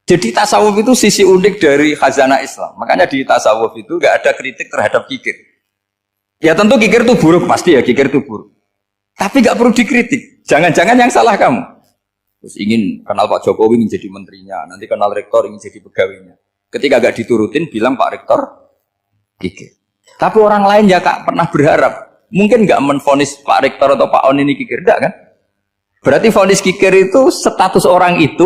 Jadi tasawuf itu sisi unik dari khazanah Islam. Makanya di tasawuf itu gak ada kritik terhadap kikir. Ya tentu kikir itu buruk, pasti ya kikir itu buruk. Tapi gak perlu dikritik, jangan-jangan yang salah kamu. Terus ingin kenal Pak Jokowi ingin jadi menterinya, nanti kenal rektor ingin jadi pegawainya. Ketika gak diturutin bilang Pak Rektor kikir. Tapi orang lain ya kak pernah berharap, mungkin gak menvonis Pak Rektor atau Pak On ini kikir, enggak kan? Berarti vonis kikir itu status orang itu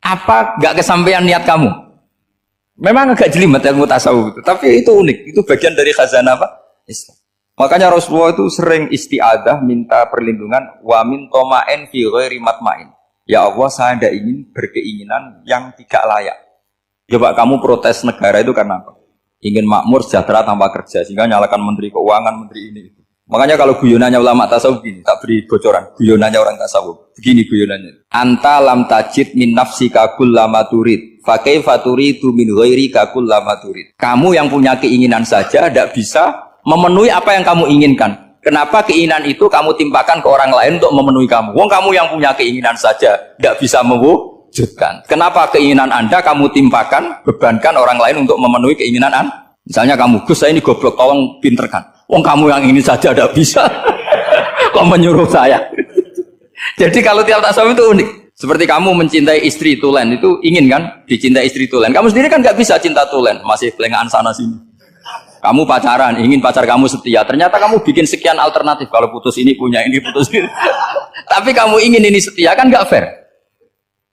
apa gak kesampaian niat kamu? Memang agak jelimet ilmu tasawuf itu, tapi itu unik, itu bagian dari khazanah apa? Islam. Makanya Rasulullah itu sering isti'adah minta perlindungan wa min toma'en fi ghairi matma'in. Ya Allah, saya tidak ingin berkeinginan yang tidak layak. Coba kamu protes negara itu karena apa? Ingin makmur, sejahtera tanpa kerja, sehingga nyalakan menteri keuangan, menteri ini. Makanya kalau guyonannya ulama tasawuf gini, tak beri bocoran. Guyonannya orang tasawuf, begini guyonannya. Anta lam tajid min nafsika kullama turid, fa kaifa turidu min ghairika kullama turid. Kamu yang punya keinginan saja tidak bisa memenuhi apa yang kamu inginkan. Kenapa keinginan itu kamu timpakan ke orang lain untuk memenuhi kamu? Wong kamu yang punya keinginan saja tidak bisa mewujudkan. Kenapa keinginan Anda kamu timpakan, bebankan orang lain untuk memenuhi keinginan Anda? Misalnya kamu, Gus saya ini goblok, tolong pinterkan. Wong kamu yang ini saja tidak bisa. Kok menyuruh saya? Jadi kalau tiap tasawuf itu unik. Seperti kamu mencintai istri tulen, itu ingin kan dicintai istri tulen. Kamu sendiri kan nggak bisa cinta tulen, masih pelengahan sana sini. Kamu pacaran, ingin pacar kamu setia. Ternyata kamu bikin sekian alternatif. Kalau putus ini punya ini, putus ini. Tapi kamu ingin ini setia, kan gak fair.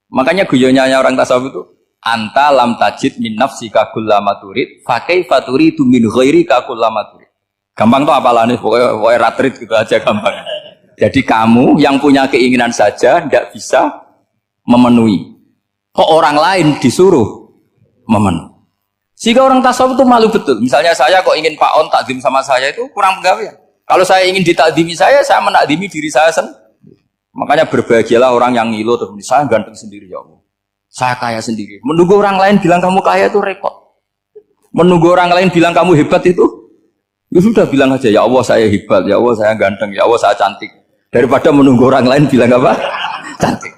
Makanya guyonnya orang tasawuf itu, anta lam tajid min nafsika kullama turid, fa kaifa turidu min ghairika kullama turid. Gampang tuh apalane, pokoknya ratrit gitu aja gampang. Jadi kamu yang punya keinginan saja tidak bisa memenuhi. Kok orang lain disuruh memenuhi. Jika orang tasawuf itu malu betul. Misalnya saya kok ingin Pak On takdim sama saya itu kurang pegawai. Kalau saya ingin ditakdimi saya menakdimi diri saya sendiri. Makanya berbahagialah orang yang ngilu terus saya ganteng sendiri ya Allah. Saya kaya sendiri. Menunggu orang lain bilang kamu kaya itu repot. Menunggu orang lain bilang kamu hebat itu, ya sudah bilang aja ya Allah saya hebat, ya Allah saya ganteng, ya Allah saya cantik. Daripada menunggu orang lain bilang apa? Cantik.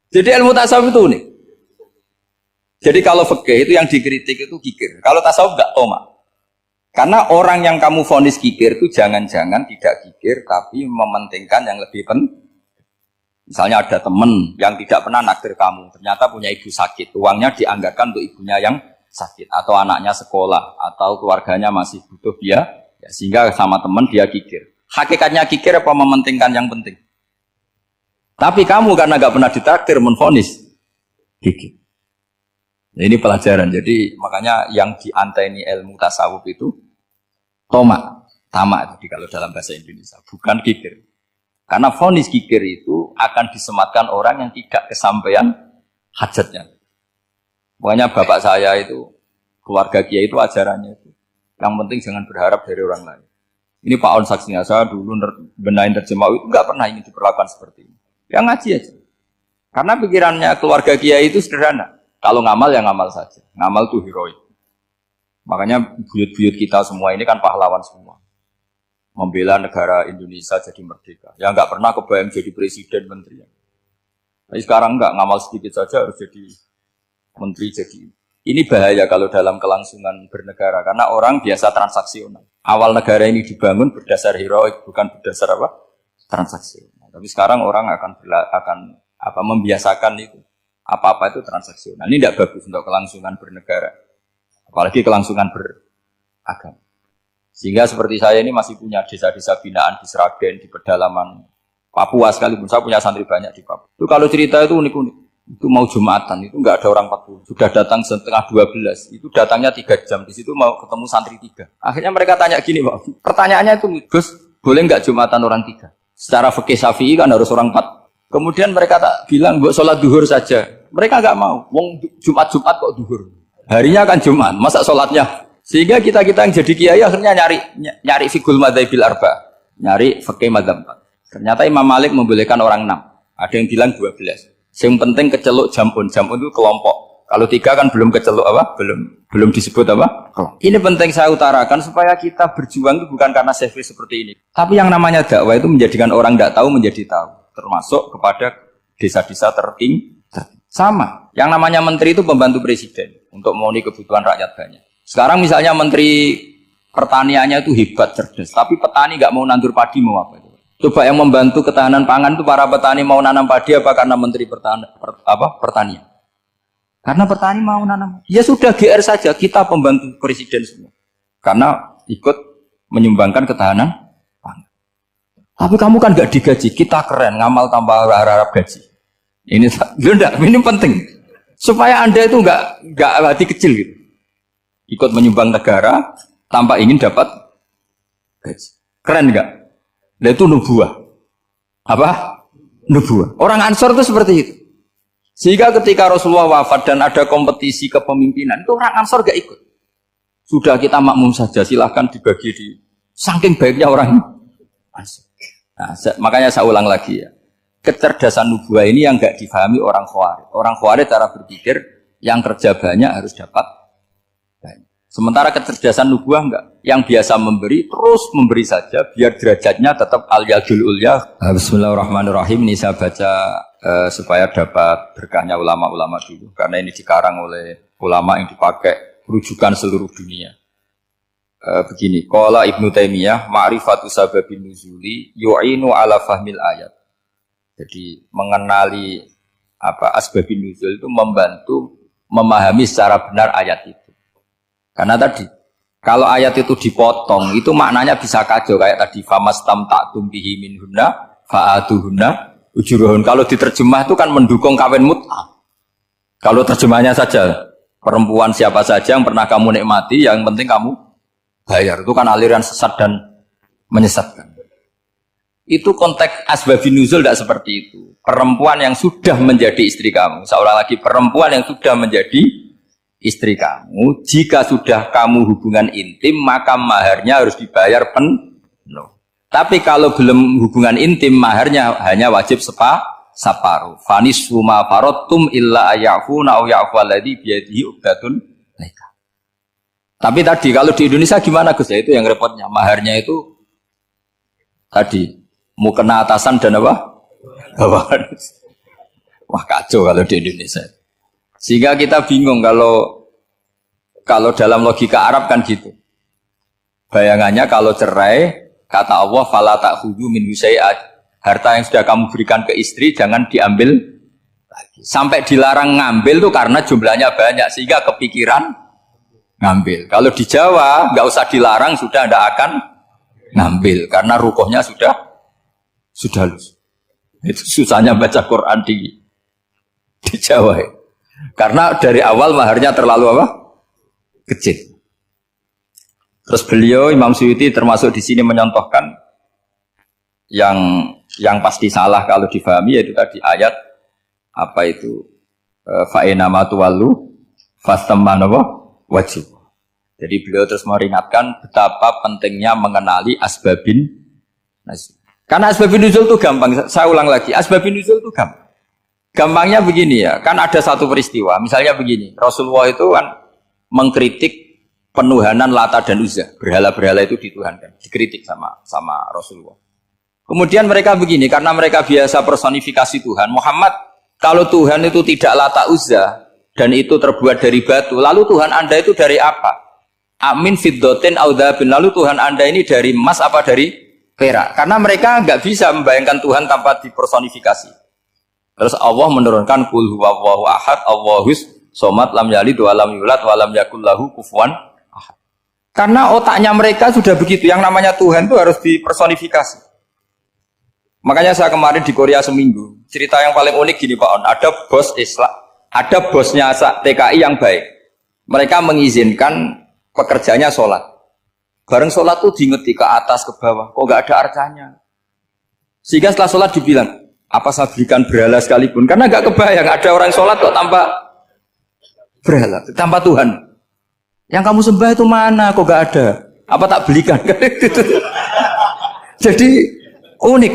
Jadi ilmu tasawuf itu unik. Jadi kalau fikih itu yang dikritik itu kikir. Kalau tasawuf enggak tomak. Karena orang yang kamu vonis kikir itu jangan-jangan tidak kikir tapi mementingkan yang lebih penting. Misalnya ada teman yang tidak pernah naktir kamu, ternyata punya ibu sakit, uangnya dianggarkan untuk ibunya yang sakit atau anaknya sekolah atau keluarganya masih butuh dia, ya, sehingga sama teman dia kikir. Hakikatnya kikir apa mementingkan yang penting? Tapi kamu karena enggak pernah ditakdir menvonis kikir. Nah, ini pelajaran. Jadi makanya yang dianteni ilmu tasawuf itu tomak, tamak. Jadi kalau dalam bahasa Indonesia bukan kikir. Karena vonis kikir itu akan disematkan orang yang tidak kesampaian hajatnya. Makanya bapak saya itu keluarga kiai itu ajarannya itu. Yang penting jangan berharap dari orang lain. Ini Pak On saksinya, saya dulu benahin terjemah itu nggak pernah ingin diperlakukan seperti ini. Yang ngaji aja. Karena pikirannya keluarga kiai itu sederhana. Kalau ngamal ya ngamal saja. Ngamal itu heroik. Makanya buyut-buyut kita semua ini kan pahlawan semua. Membela negara Indonesia jadi merdeka. Ya nggak pernah kebayang jadi presiden menteri. Tapi sekarang enggak, ngamal sedikit saja harus jadi menteri jadi. Ini bahaya kalau dalam kelangsungan bernegara karena orang biasa transaksional. Awal negara ini dibangun berdasar heroik bukan berdasar apa? Transaksional. Tapi sekarang orang akan membiasakan itu. Apa-apa itu transaksional. Ini tidak bagus untuk kelangsungan bernegara. Apalagi kelangsungan beragama. Sehingga seperti saya ini masih punya desa-desa binaan di Sragen, di pedalaman Papua sekalipun. Saya punya santri banyak di Papua. Itu kalau cerita itu unik-unik. Itu mau Jumatan, itu enggak ada orang 40. Sudah datang setengah 12. Itu datangnya 3 jam. Di situ mau ketemu santri 3. Akhirnya mereka tanya gini, Pak. Pertanyaannya itu, Gus, boleh enggak Jumatan orang 3? Secara fikih Syafi'i kan harus orang 4. Kemudian mereka tak bilang, buat sholat duhur saja. Mereka enggak mau. Wong Jumat-Jumat kok duhur. Harinya kan Jumat, masa sholatnya? Sehingga kita yang jadi kiai akhirnya nyari fikul madzhabil arba, nyari fikih madzhab 4. Ternyata Imam Malik membolehkan orang 6. Ada yang bilang 12. Yang penting keceluk jamun itu kelompok. Kalau 3 kan belum keceluk apa? Belum disebut apa? Kelompok. Ini penting saya utarakan supaya kita berjuang itu bukan karena selfish seperti ini. Tapi yang namanya dakwah itu menjadikan orang tidak tahu menjadi tahu. Termasuk kepada desa-desa tertinggi. Sama. Yang namanya menteri itu pembantu presiden untuk memenuhi kebutuhan rakyat banyak. Sekarang misalnya menteri pertaniannya itu hebat, cerdas, tapi petani nggak mau nandur padi mau apa itu? Coba yang membantu ketahanan pangan itu para petani mau nanam padi apa karena menteri pertanian? Karena petani mau nanam. Ya sudah GR saja, kita pembantu presiden semua. Karena ikut menyumbangkan ketahanan pangan. Tapi kamu kan nggak digaji, kita keren, ngamal tambah harap gaji. Ini penting supaya Anda itu nggak hati kecil gitu. Ikut menyumbang negara tanpa ingin dapat gaji. Keren nggak? Nah, itu nubuah. Apa? Nubuah. Orang Ansor itu seperti itu. Sehingga ketika Rasulullah wafat dan ada kompetisi kepemimpinan, itu orang Ansor nggak ikut. Sudah kita makmum saja, silahkan dibagi di. Saking baiknya orang Ansor. Nah, makanya saya ulang lagi ya. Kecerdasan nubuah ini yang nggak difahami orang Khawarij. Orang Khawarij cara berpikir yang kerja banyak harus dapat banyak. Sementara kecerdasan nubuah enggak. Yang biasa memberi terus memberi saja biar derajatnya tetap al-yadul ulya. Bismillahirrahmanirrahim. Ini saya baca supaya dapat berkahnya ulama-ulama dulu karena ini dikarang oleh ulama yang dipakai rujukan seluruh dunia. Begini, qala Ibnu Taimiyah ma'rifatu sababin nuzuli yu'inu ala fahmil ayat. Jadi mengenali asbabun nuzul itu membantu memahami secara benar ayat itu. Karena tadi kalau ayat itu dipotong itu maknanya bisa kacau kayak tadi famastam ta'tum bihi minhunna fa'atuhunna ujuruhun. Kalau diterjemah itu kan mendukung kawin mut'ah. Kalau terjemahnya saja perempuan siapa saja yang pernah kamu nikmati yang penting kamu bayar. Itu kan aliran sesat dan menyesatkan. Itu konteks asbabun nuzul tidak seperti itu. Perempuan yang sudah menjadi istri kamu, seorang lagi perempuan yang sudah menjadi istri kamu, jika sudah kamu hubungan intim, maka maharnya harus dibayar penuh. Tapi kalau belum hubungan intim, maharnya hanya wajib separuh. Fanis suma farotum illa ayafuna aw ya'fualladzi biyadihi uqdatun nikah. Tapi tadi kalau di Indonesia gimana Gus? Ya itu yang repotnya. Maharnya itu tadi mau kena atasan dan apa? Bawahan. Wah kacau kalau di Indonesia. Sehingga kita bingung kalau dalam logika Arab kan gitu. Bayangannya kalau cerai, kata Allah fala ta'khudhu min syai'at. Harta yang sudah kamu berikan ke istri jangan diambil lagi. Sampai dilarang ngambil tuh karena jumlahnya banyak sehingga kepikiran ngambil. Kalau di Jawa nggak usah dilarang sudah tidak akan ngambil karena rukuhnya sudah lulus. Itu susahnya baca Quran di Jawa ya. Karena dari awal maharnya terlalu apa? Kecil. Terus beliau Imam Suyuti termasuk di sini menyontohkan yang pasti salah kalau difahami yaitu tadi ayat apa itu fa'ina matuwallu fastaman wajib. Jadi beliau terus meringatkan betapa pentingnya mengenali asbabin nuzul. Karena asbabun nuzul itu gampang. Saya ulang lagi, asbabun nuzul itu gampang. Gampangnya begini ya, kan ada satu peristiwa. Misalnya begini, Rasulullah itu kan mengkritik penuhanan Lata dan Uzza. Berhala-berhala itu dituhankan, dikritik sama Rasulullah. Kemudian mereka begini, karena mereka biasa personifikasi Tuhan. Muhammad Kalau Tuhan itu tidak Lata Uzza dan itu terbuat dari batu, lalu Tuhan Anda itu dari apa? Amin fiddotin audabin. Lalu Tuhan Anda ini dari emas apa dari perak? Karena mereka nggak bisa membayangkan Tuhan tanpa dipersonifikasi. Terus Allah menurunkan qul huwallahu ahad, Allahus somad, lam yalid wa lam yulad wa lam yakul lahu kufuwan ahad. Karena otaknya mereka sudah begitu, yang namanya Tuhan itu harus dipersonifikasi. Makanya saya kemarin di Korea seminggu, cerita yang paling unik gini Pak On, ada bos Islam, ada bosnya TKI yang baik. Mereka mengizinkan pekerjanya sholat. Bareng sholat tuh diingeti ke atas ke bawah, kok nggak ada arcanya. Sehingga setelah sholat dibilang, apa saya berikan berhala sekalipun? Karena nggak kebayang ada orang sholat kok tanpa berhala, tanpa Tuhan. Yang kamu sembah itu mana? Kok nggak ada? Apa tak belikan? Jadi unik.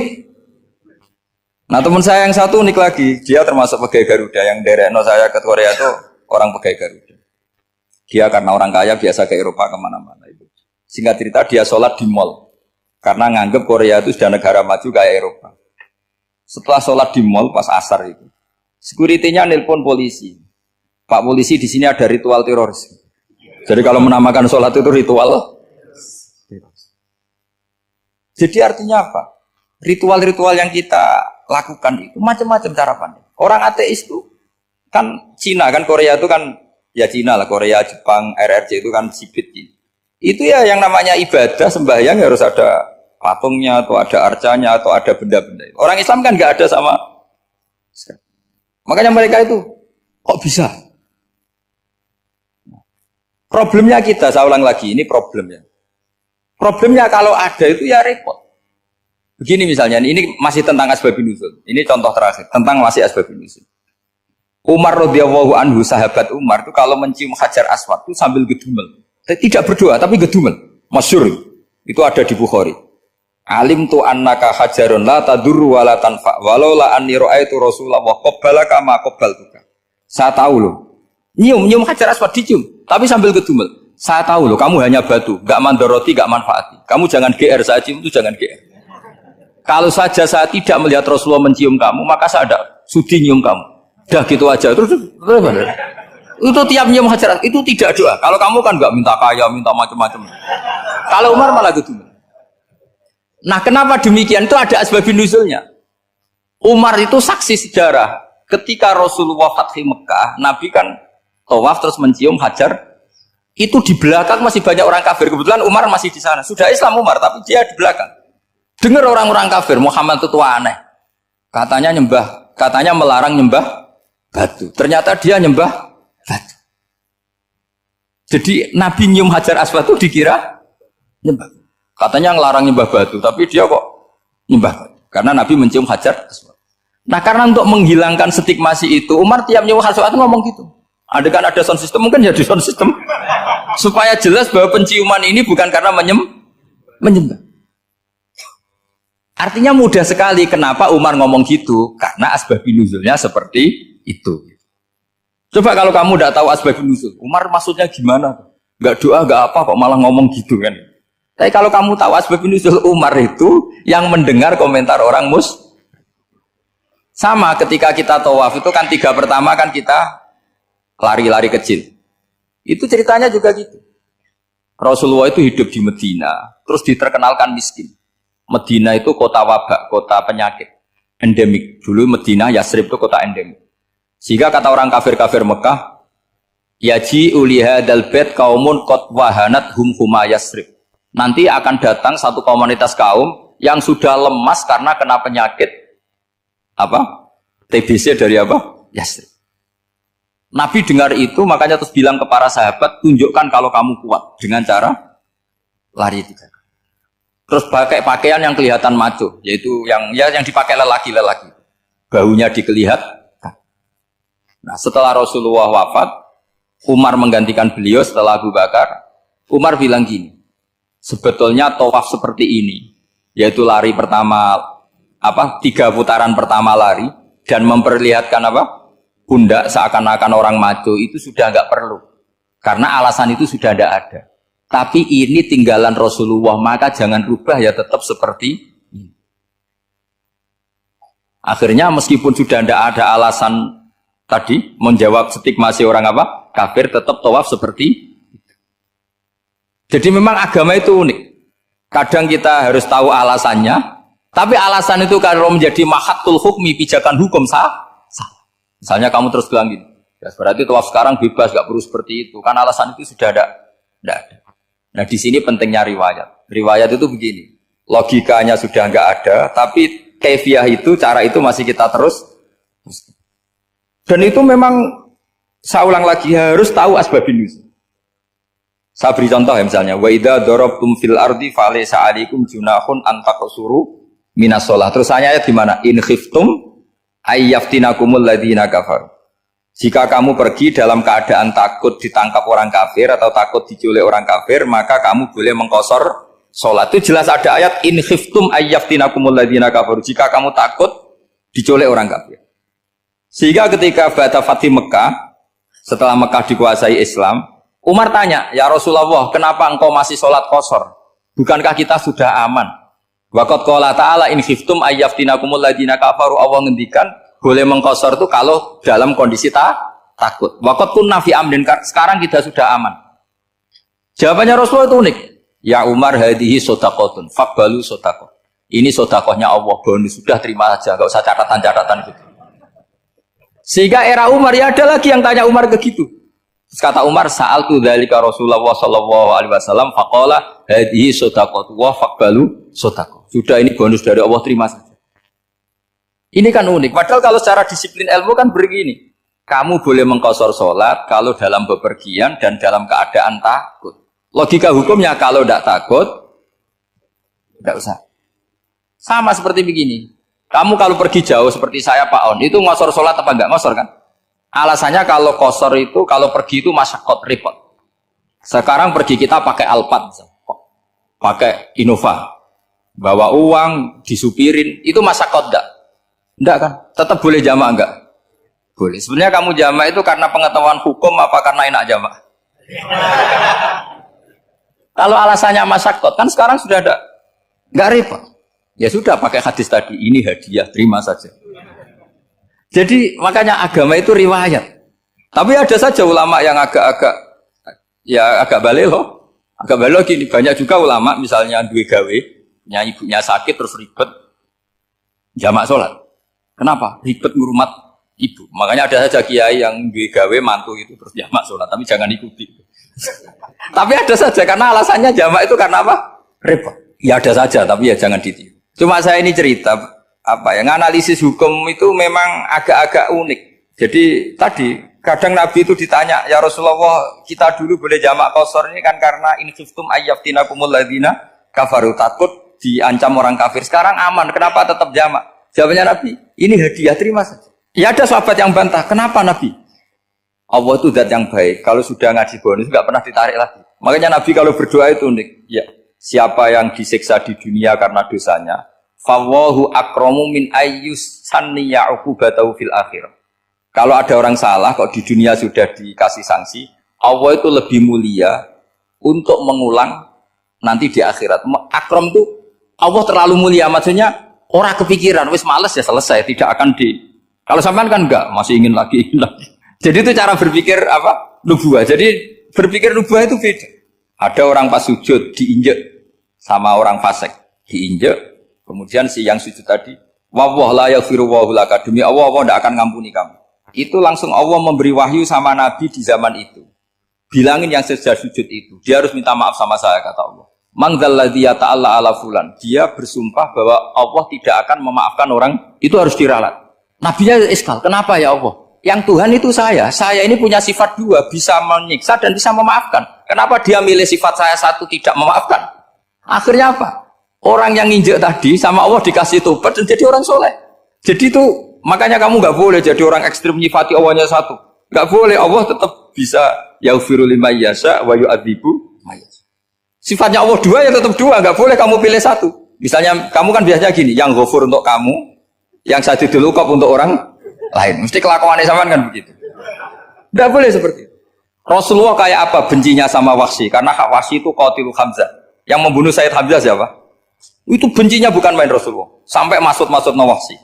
Nah teman saya yang satu unik lagi, dia termasuk pegawai Garuda yang derekno saya ke Korea itu orang pegawai Garuda. Dia karena orang kaya biasa ke Eropa kemana-mana itu. Singkat cerita dia sholat di mall karena nganggep Korea itu sudah negara maju kayak Eropa. Setelah sholat di mall pas asar itu, security-nya nelpon polisi. Pak polisi di sini ada ritual teroris. Jadi kalau menamakan sholat itu ritual. Jadi artinya apa? Ritual-ritual yang kita lakukan itu macam-macam cara pandang. Orang ateis itu kan Cina kan Korea itu kan ya Cina lah, Korea, Jepang, RRC itu kan sipit. Itu ya yang namanya ibadah sembahyang harus ada patungnya atau ada arcanya atau ada benda-benda. Orang Islam kan nggak ada sama. Makanya mereka itu kok bisa? Problemnya kita, saya ulang lagi, ini problemnya. Problemnya kalau ada itu ya repot. Begini misalnya, ini masih tentang asbabun nuzul. Ini contoh terakhir tentang masih asbabun nuzul. Umar radhiyallahu anhu, sahabat Umar itu kalau mencium Hajar Aswad itu sambil gedumel. Tidak berdoa tapi gedumel. Masyhur. Itu ada di Bukhari. Alim tu annaka hajarun la tadurru wa la tanfa. Walau la anni ra'aitu Rasulullah qabbalaka ma qabbaltuka. Saya tahu loh. Nyium Hajar Aswad dicium tapi sambil gedumel. Saya tahu loh, kamu hanya batu, enggak mandoroti, enggak manfaati. Kamu jangan GR, saya cium itu jangan GR. Kalau saja saya tidak melihat Rasulullah mencium kamu, maka saya ada sudi nyium kamu. Dah gitu aja. Terus itu tiap nyium Hajar itu tidak doa. Kalau kamu kan nggak minta kaya, minta macam-macam. Kalau Umar malah gitu. Nah, kenapa demikian? Itu ada asbabun nuzulnya. Umar itu saksi sejarah. Ketika Rasulullah Fathi Mekah, Nabi kan tawaf terus mencium Hajar. Itu di belakang masih banyak orang kafir. Kebetulan Umar masih di sana. Sudah Islam Umar, tapi dia di belakang. Dengar orang-orang kafir, Muhammad itu tua aneh. Katanya melarang nyembah batu. Ternyata dia nyembah batu. Jadi Nabi nyium Hajar Aswad itu dikira nyembah. Katanya ngelarang nyembah batu, tapi dia kok nyembah batu. Karena Nabi mencium Hajar Aswad. Nah karena untuk menghilangkan stigmasi itu, Umar tiap nyium Hajar Aswad itu ngomong gitu. Kan ada sound system, mungkin jadi sound system. Supaya jelas bahwa penciuman ini bukan karena menyembah. Artinya mudah sekali kenapa Umar ngomong gitu, karena asbabun nuzulnya seperti itu. Coba kalau kamu tidak tahu asbabun nuzul, Umar maksudnya gimana? Gak doa, gak apa kok malah ngomong gitu kan. Tapi kalau kamu tahu asbabun nuzul Umar itu yang mendengar komentar orang sama ketika kita tawaf itu kan 3 pertama kan kita lari-lari kecil. Itu ceritanya juga gitu. Rasulullah itu hidup di Medina, terus diterkenalkan miskin. Medina itu kota wabak, kota penyakit endemik. Dulu Medina, Yasrib itu kota endemik. Sehingga kata orang kafir-kafir Mekah, yaji uliha dalbet kaumun kot wahanat huma Yasrib. Nanti akan datang satu komunitas kaum yang sudah lemas karena kena penyakit TBC dari Yasrib. Nabi dengar itu makanya terus bilang ke para sahabat, tunjukkan kalau kamu kuat dengan cara lari 3 kali. Terus pakai pakaian yang kelihatan maco, yaitu yang dipakai lelaki-lelaki. Bahunya dikelihatan. Nah, setelah Rasulullah wafat, Umar menggantikan beliau setelah Abu Bakar. Umar bilang gini, sebetulnya tawaf seperti ini, yaitu lari pertama 3 putaran pertama lari dan memperlihatkan pundak seakan-akan orang maco itu sudah enggak perlu. Karena alasan itu sudah tidak ada. Tapi ini tinggalan Rasulullah, maka jangan rubah ya tetap seperti ini. Akhirnya meskipun sudah tidak ada alasan tadi menjawab stigmasi orang apa kafir, tetap tawaf seperti itu. Jadi memang agama itu unik. Kadang kita harus tahu alasannya, tapi alasan itu kalau menjadi mahatul hukmi, pijakan hukum sah. Misalnya kamu terus bilang gini, ya berarti tawaf sekarang bebas, gak perlu seperti itu. Kan alasan itu sudah ada. Nah di sini pentingnya riwayat. Riwayat itu begini, logikanya sudah nggak ada, tapi kaifiah itu, cara itu masih kita terus. Dan itu memang, saya ulang lagi, harus tahu asbabun nuzul. Saya beri contoh ya misalnya, wa idza darabtum fil ardi falaysa 'alaikum junahun an taqsuru minas shalah. Terus ayat di mana? In khiftum ayyaftinakumul ladzina kafaru. Jika kamu pergi dalam keadaan takut ditangkap orang kafir atau takut diculik orang kafir, maka kamu boleh mengqasar salat. Itu jelas ada ayat in khiftum ayyaftinakumul ladzina kafaru. Jika kamu takut diculik orang kafir. Sehingga ketika ba'da Fathi Mekah, setelah Mekah dikuasai Islam, Umar tanya, ya Rasulullah, kenapa engkau masih sholat qasar? Bukankah kita sudah aman? Waqad qala ta'ala in khiftum ayyaftinakumul ladzina kafaru. Allah ngendikan boleh mengqasar itu kalau dalam kondisi takut. Waqad kunna fi amrin, sekarang kita sudah aman. Jawabannya Rasulullah itu unik. Ya Umar, hadihi sodaqotun faqbalu sodaqoh. Ini sodakohnya Allah, bonus, sudah terima saja, enggak usah catatan-catatan gitu. Sehingga era Umar, ya ada lagi yang tanya Umar ke gitu. Terus kata Umar, sa'altu dzalika Rasulullah sallallahu alaihi wasallam faqala hadihi shadaqatu wa faqbalu shadaqah. Sudah ini bonus dari Allah, terima saja. Ini kan unik. Padahal kalau secara disiplin ilmu kan begini. Kamu boleh mengqasar salat kalau dalam bepergian dan dalam keadaan takut. Logika hukumnya kalau tidak takut tidak usah. Sama seperti begini. Kamu kalau pergi jauh seperti saya Pak On, itu ngosor sholat apa enggak ngosor kan? Alasannya kalau kosor itu, kalau pergi itu masyakot, repot. Sekarang pergi kita pakai Alphard, pakai Innova, bawa uang, disupirin, itu masyakot enggak? Enggak kan? Tetap boleh jamaah enggak? Boleh. Sebenarnya kamu jamaah itu karena pengetahuan hukum apa karena enak jamaah? Kalau alasannya masyakot, kan sekarang sudah ada, enggak repot. Ya sudah pakai hadis tadi, ini hadiah, terima saja. Jadi makanya agama itu riwayat. Tapi ada saja ulama yang agak balik loh. Agak balik gini, banyak juga ulama misalnya duwe gawe, ibunya sakit terus ribet jamak sholat. Kenapa? Ribet ngurmat ibu. Makanya ada saja kiai yang duwe gawe mantu itu terus jamak sholat, tapi jangan ikuti. Tapi ada saja karena alasannya jamak itu karena apa? Repot. Ya ada saja, tapi ya jangan ditiru. Cuma saya ini cerita analisis hukum itu memang agak-agak unik. Jadi tadi kadang Nabi itu ditanya, ya Rasulullah, kita dulu boleh jamak qasar ini kan karena in khiftum ayyaftinakumul ladzina kafaru, takut diancam orang kafir. Sekarang aman, kenapa tetap jamak? Jawabannya Nabi, ini hadiah, terima saja. Ya ada sahabat yang bantah, kenapa Nabi? Allah itu zat yang baik, kalau sudah ngaji bonus nggak pernah ditarik lagi. Makanya Nabi kalau berdoa itu unik. Ya. Siapa yang disiksa di dunia karena dosanya, fawahu akramu min ayyus sanniya uqubatahu fil akhirah. Kalau ada orang salah kok di dunia sudah dikasih sanksi, Allah itu lebih mulia untuk mengulang nanti di akhirat. Akram itu Allah terlalu mulia, maksudnya orang kepikiran wis males ya selesai, tidak akan di. Kalau sampean kan enggak, masih ingin lagi. Jadi itu cara berpikir apa? Nubuah. Jadi berpikir nubuah itu beda. Ada orang pas sujud diinjek sama orang fasik, diinjek, kemudian si yang sujud tadi, wawah la yaghfiru wallahu laka, demi Allah tidak akan ngampuni kamu. Itu langsung Allah memberi wahyu sama Nabi di zaman itu. Bilangin yang sudah sujud itu, dia harus minta maaf sama saya, kata Allah. Mangzalladzi yata'alla ala fulan, dia bersumpah bahwa Allah tidak akan memaafkan orang, itu harus diralat. Nabinya iskal, kenapa ya Allah? Yang Tuhan itu saya ini punya sifat dua, bisa menyiksa dan bisa memaafkan. Kenapa dia milih sifat saya satu tidak memaafkan? Akhirnya apa? Orang yang nginjek tadi sama Allah dikasih tobat dan jadi orang soleh. Jadi itu makanya kamu nggak boleh jadi orang ekstrim nyifati Allahnya satu. Nggak boleh, Allah tetap bisa yaghfiru liman yasha wa yu'adzibu may yasha. Sifatnya Allah dua ya tetap dua, nggak boleh kamu pilih satu. Misalnya kamu kan biasanya gini, yang ghafur untuk kamu, yang sadidul uqab untuk orang lain. Mesti kelakuannya sama kan begitu. Nggak boleh seperti itu. Rasulullah kayak apa bencinya sama Wahsy? Karena Wahsy itu qatilu Hamzah. Yang membunuh Sayyid Hamzah siapa? Itu bencinya bukan main Rasulullah. Sampai maksud Wahsy.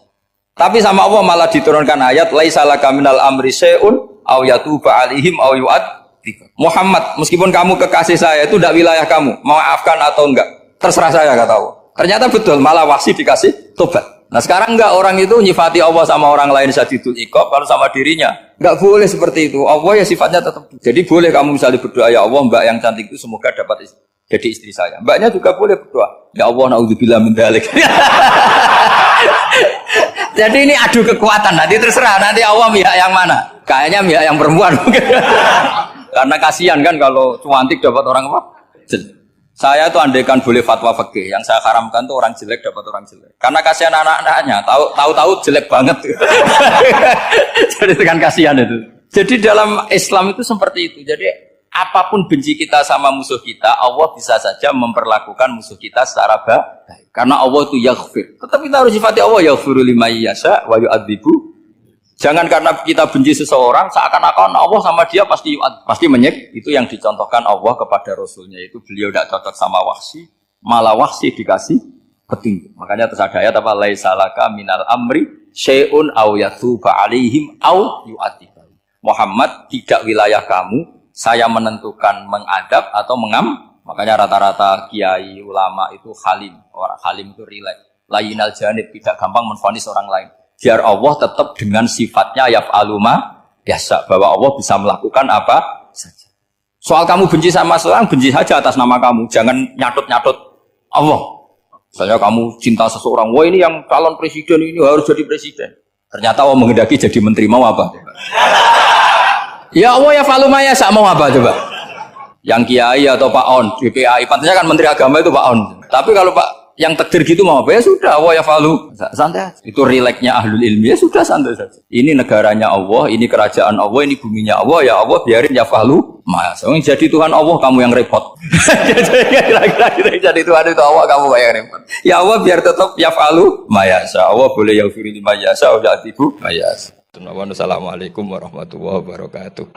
Tapi sama Allah malah diturunkan ayat laisa laka minal amri syai'un aw yatuba alaihim aw yu'adzib. Muhammad, meskipun kamu kekasih saya itu tidak wilayah kamu, maafkan atau enggak, terserah saya kata Allah. Ternyata betul, malah wahsi dikasih tobat. Nah sekarang enggak, orang itu nyifati Allah sama orang lain syadidul iqab, kalau sama dirinya enggak boleh seperti itu. Allah ya sifatnya tetap. Jadi boleh kamu misalnya berdoa, ya Allah mbak yang cantik itu semoga dapat jadi istri saya. Mbaknya juga boleh berdoa, ya Allah naudzubillah min dzalik. Jadi ini adu kekuatan, nanti terserah nanti Allah pihak yang mana. Kayaknya pihak yang perempuan. Karena kasihan kan kalau cantik dapat orang apa? Jelek. Saya tuh andaikan boleh fatwa fikih, yang saya haramkan tuh orang jelek dapat orang jelek. Karena kasihan anak-anaknya, tahu-tahu jelek banget. Jadi kan kasihan itu. Jadi dalam Islam itu seperti itu. Jadi apapun benci kita sama musuh kita, Allah bisa saja memperlakukan musuh kita secara baik. Karena Allah itu yaghfir. Tetapi kita harus sifati Allah yaghfiru liman yasha wa yu'adzibu. Jangan karena kita benci seseorang seakan-akan Allah sama dia pasti menyek. Itu yang dicontohkan Allah kepada Rasulnya, itu beliau tidak cocok sama Wahsy, malah Wahsy dikasih petunjuk. Makanya terus ada ayat apa laisa laka minal amri syai'un aw yatuba alaihim aw yu'adzib. Muhammad, tidak wilayah kamu saya menentukan mengadab atau mengam. Makanya rata-rata kiai ulama itu halim. Orang halim itu rileks, layinal janib, tidak gampang menvonis orang lain. Biar Allah tetap dengan sifatnya yaf'alu ma yasha, bahwa Allah bisa melakukan apa saja. Soal kamu benci sama seorang, benci saja atas nama kamu, jangan nyatut-nyatut Allah. Misalnya kamu cinta seseorang, wah ini yang calon presiden ini harus jadi presiden. Ternyata Allah menghendaki jadi menteri, mau apa? Ya Allah ya faluma ya sak, mau apa coba? Yang kiai atau Pak On, BPAI, pantasnya kan menteri agama itu Pak On. Tapi kalau Pak yang takdir gitu mau apa ya sudah, Allah ya falu, santai. Itu rileksnya ahlul ilmi, ya sudah santai saja. Ini negaranya Allah, ini kerajaan Allah, ini buminya Allah, ya Allah biarin ya falu. Mas, jadi Tuhan Allah kamu yang repot. Jadi Tuhan itu Allah kamu yang repot. Ya Allah biar tetap ya falu, mayasa. Allah boleh ya firli mayasa, udah tibu mayasa. Assalamualaikum warahmatullahi wabarakatuh.